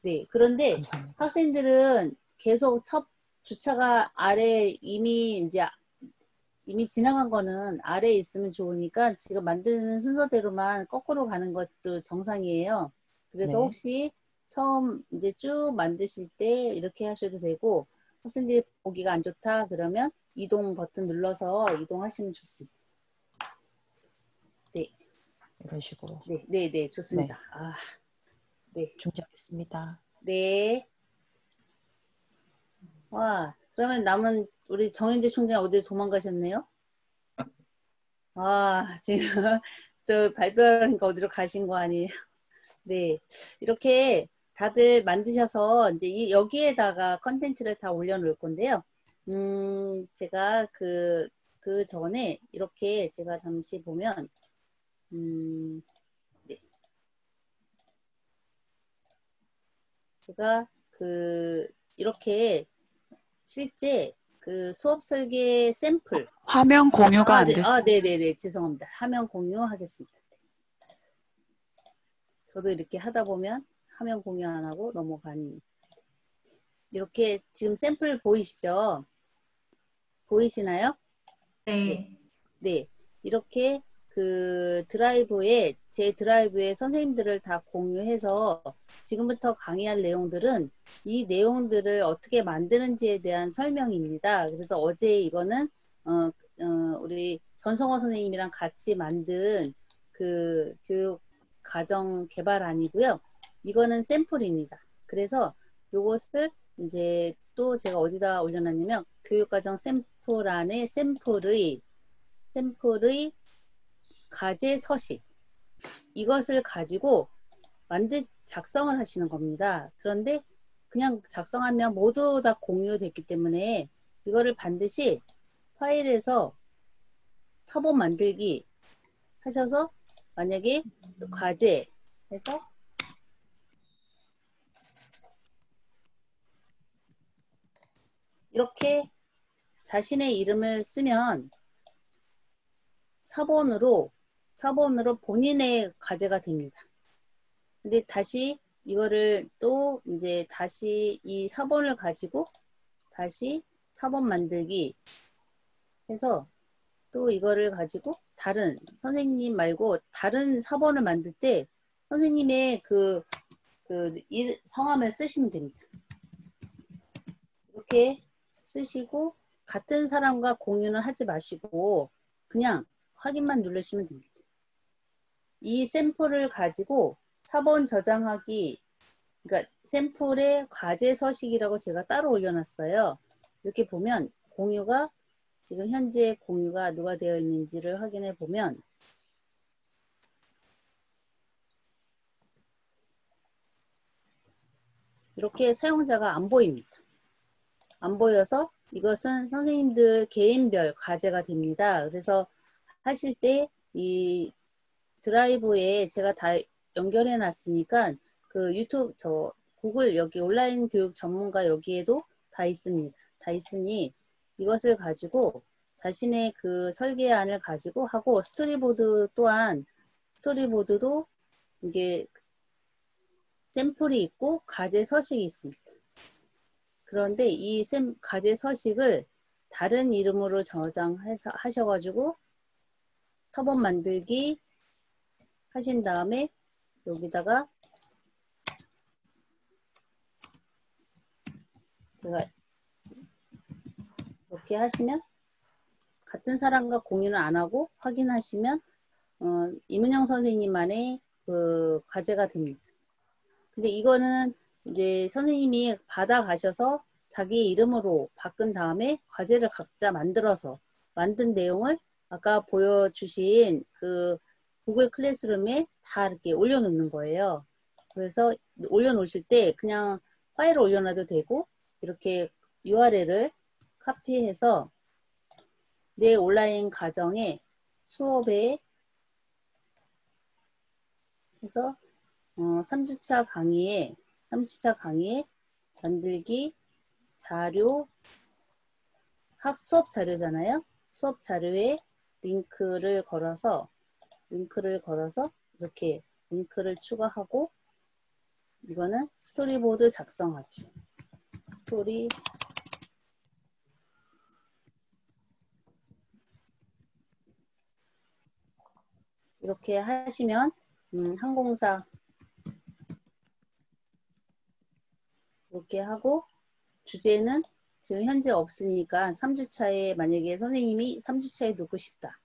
네, 그런데 감사합니다. 학생들은 계속 첫 주차가 아래 이미 지나간 거는 아래에 있으면 좋으니까 지금 만드는 순서대로만 거꾸로 가는 것도 정상이에요. 그래서 혹시 처음 이제 쭉 만드실 때 이렇게 하셔도 되고, 학생들이 보기가 안 좋다 그러면 이동 버튼 눌러서 이동하시면 좋습니다. 네. 이런 식으로. 네, 좋습니다. 네. 중지하겠습니다. 네. 와, 그러면 남은 우리 정인재 총장 어디로 도망가셨네요? 지금 또 발표하니까 어디로 가신 거 아니에요? 네, 이렇게 다들 만드셔서 이제 여기에다가 컨텐츠를 다 올려놓을 건데요. 제가 그 전에 이렇게 제가 잠시 보면, 네. 제가 이렇게 실제 수업 설계 샘플. 화면 공유가 안 됐어요. 네네네. 죄송합니다. 화면 공유하겠습니다. 저도 이렇게 하다 보면 화면 공유 안 하고 넘어가는. 이렇게 지금 샘플 보이시죠? 보이시나요? 네. 네. 이렇게 그 제 드라이브에 선생님들을 다 공유해서 지금부터 강의할 내용들은 이 내용들을 어떻게 만드는지에 대한 설명입니다. 그래서 어제 이거는 우리 전성호 선생님이랑 같이 만든 그 교육 과정 개발안이고요. 이거는 샘플입니다. 그래서 요것을 이제 또 제가 어디다 올려놨냐면 교육과정 샘플안에 샘플의 과제 서식 이것을 가지고 작성을 하시는 겁니다. 그런데 그냥 작성하면 모두 다 공유됐기 때문에 이거를 반드시 파일에서 사본 만들기 하셔서 만약에 과제 해서 이렇게 자신의 이름을 쓰면 사본으로 본인의 과제가 됩니다. 근데 다시 이거를 또 이제 다시 이 사본을 가지고 다시 사본 만들기 해서 또 이거를 가지고 다른 선생님 말고 다른 사본을 만들 때 선생님의 이 성함을 쓰시면 됩니다. 이렇게 쓰시고 같은 사람과 공유는 하지 마시고 그냥 확인만 누르시면 됩니다. 이 샘플을 가지고 사본 저장하기, 그러니까 샘플의 과제 서식이라고 제가 따로 올려놨어요. 이렇게 보면 공유가 지금 현재 공유가 누가 되어 있는지를 확인해 보면 이렇게 사용자가 안 보입니다. 안 보여서 이것은 선생님들 개인별 과제가 됩니다. 그래서 하실 때 이 드라이브에 제가 다 연결해 놨으니까 그 유튜브 구글 여기 온라인 교육 전문가 여기에도 다 있습니다. 다 있으니 이것을 가지고 자신의 그 설계안을 가지고 하고 스토리보드도 이게 샘플이 있고 과제 서식이 있습니다. 그런데 이 과제 서식을 다른 이름으로 저장해서 하셔가지고 사본 만들기 하신 다음에 여기다가 제가 이렇게 하시면 같은 사람과 공유는 안 하고 확인하시면 이문영 선생님만의 그 과제가 됩니다. 근데 이거는 이제 선생님이 받아가셔서 자기 이름으로 바꾼 다음에 과제를 각자 만들어서 만든 내용을 아까 보여주신 그 구글 클래스룸에 다 이렇게 올려놓는 거예요. 그래서 올려놓으실 때 그냥 파일을 올려놔도 되고 이렇게 URL을 카피해서 내 온라인 과정에 수업에 해서 3주차 강의에 만들기 자료 수업 자료잖아요. 수업 자료에 링크를 걸어서 이렇게 링크를 추가하고 이거는 스토리보드 작성하기. 이렇게 하시면 항공사 이렇게 하고 주제는 지금 현재 없으니까 3주차에 만약에 선생님이 3주차에 놓고 싶다.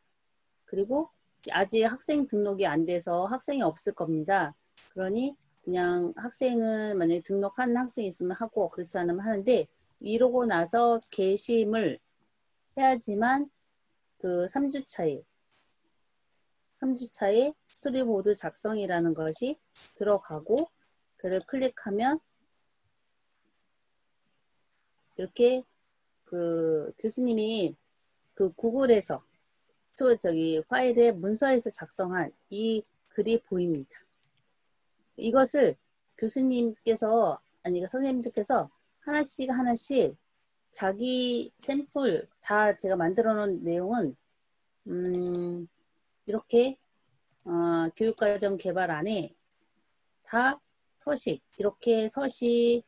그리고 아직 학생 등록이 안 돼서 학생이 없을 겁니다. 그러니 그냥 학생은 만약에 등록한 학생이 있으면 하고 그렇지 않으면 하는데 이러고 나서 게심을 해야지만 그 3주차에 스토리보드 작성이라는 것이 들어가고 그를 클릭하면 이렇게 그 교수님이 그 구글에서 파일에 문서에서 작성한 이 글이 보입니다. 이것을 교수님께서 선생님들께서 하나씩 자기 샘플 다 제가 만들어 놓은 내용은 이렇게 교육과정 개발안에 다 이렇게 서식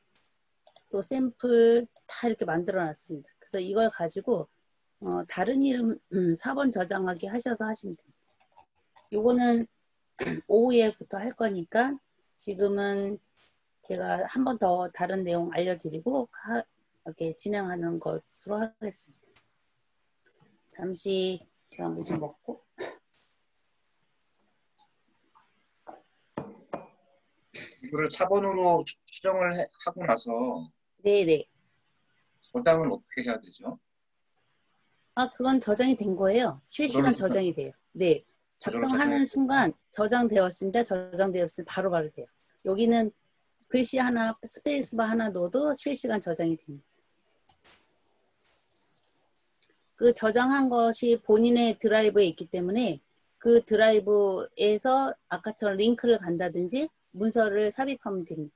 또 샘플 다 이렇게 만들어 놨습니다. 그래서 이걸 가지고 다른 이름 4번 저장하기 하셔서 하시면 됩니다. 요거는 오후에부터 할 거니까 지금은 제가 한 번 더 다른 내용 알려드리고 이렇게 진행하는 것으로 하겠습니다. 잠시 제가 물 좀 먹고. 이거를 차번으로 추정을 하고 나서 네네. 저장은 어떻게 해야 되죠? 아, 그건 저장이 된 거예요. 실시간 저장이 돼요. 네. 작성하는 순간 저장되었습니다. 저장되었으면 바로바로 돼요. 여기는 글씨 하나, 스페이스바 하나 넣어도 실시간 저장이 됩니다. 그 저장한 것이 본인의 드라이브에 있기 때문에 그 드라이브에서 아까처럼 링크를 간다든지 문서를 삽입하면 됩니다.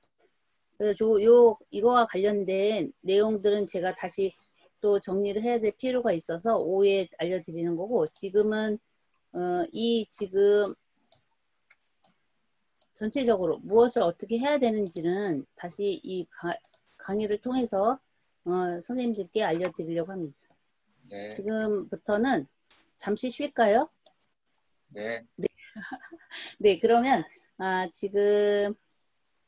그래서 이거와 관련된 내용들은 제가 다시 또 정리를 해야 될 필요가 있어서 오후에 알려드리는 거고, 지금은 지금 전체적으로 무엇을 어떻게 해야 되는지는 다시 이 강의를 통해서 선생님들께 알려드리려고 합니다. 네. 지금부터는 잠시 쉴까요? 네. 네. 네, 그러면 지금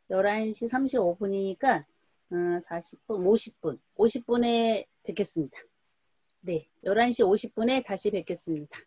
11시 35분이니까 40분, 50분에 뵙겠습니다. 네, 11시 50분에 다시 뵙겠습니다.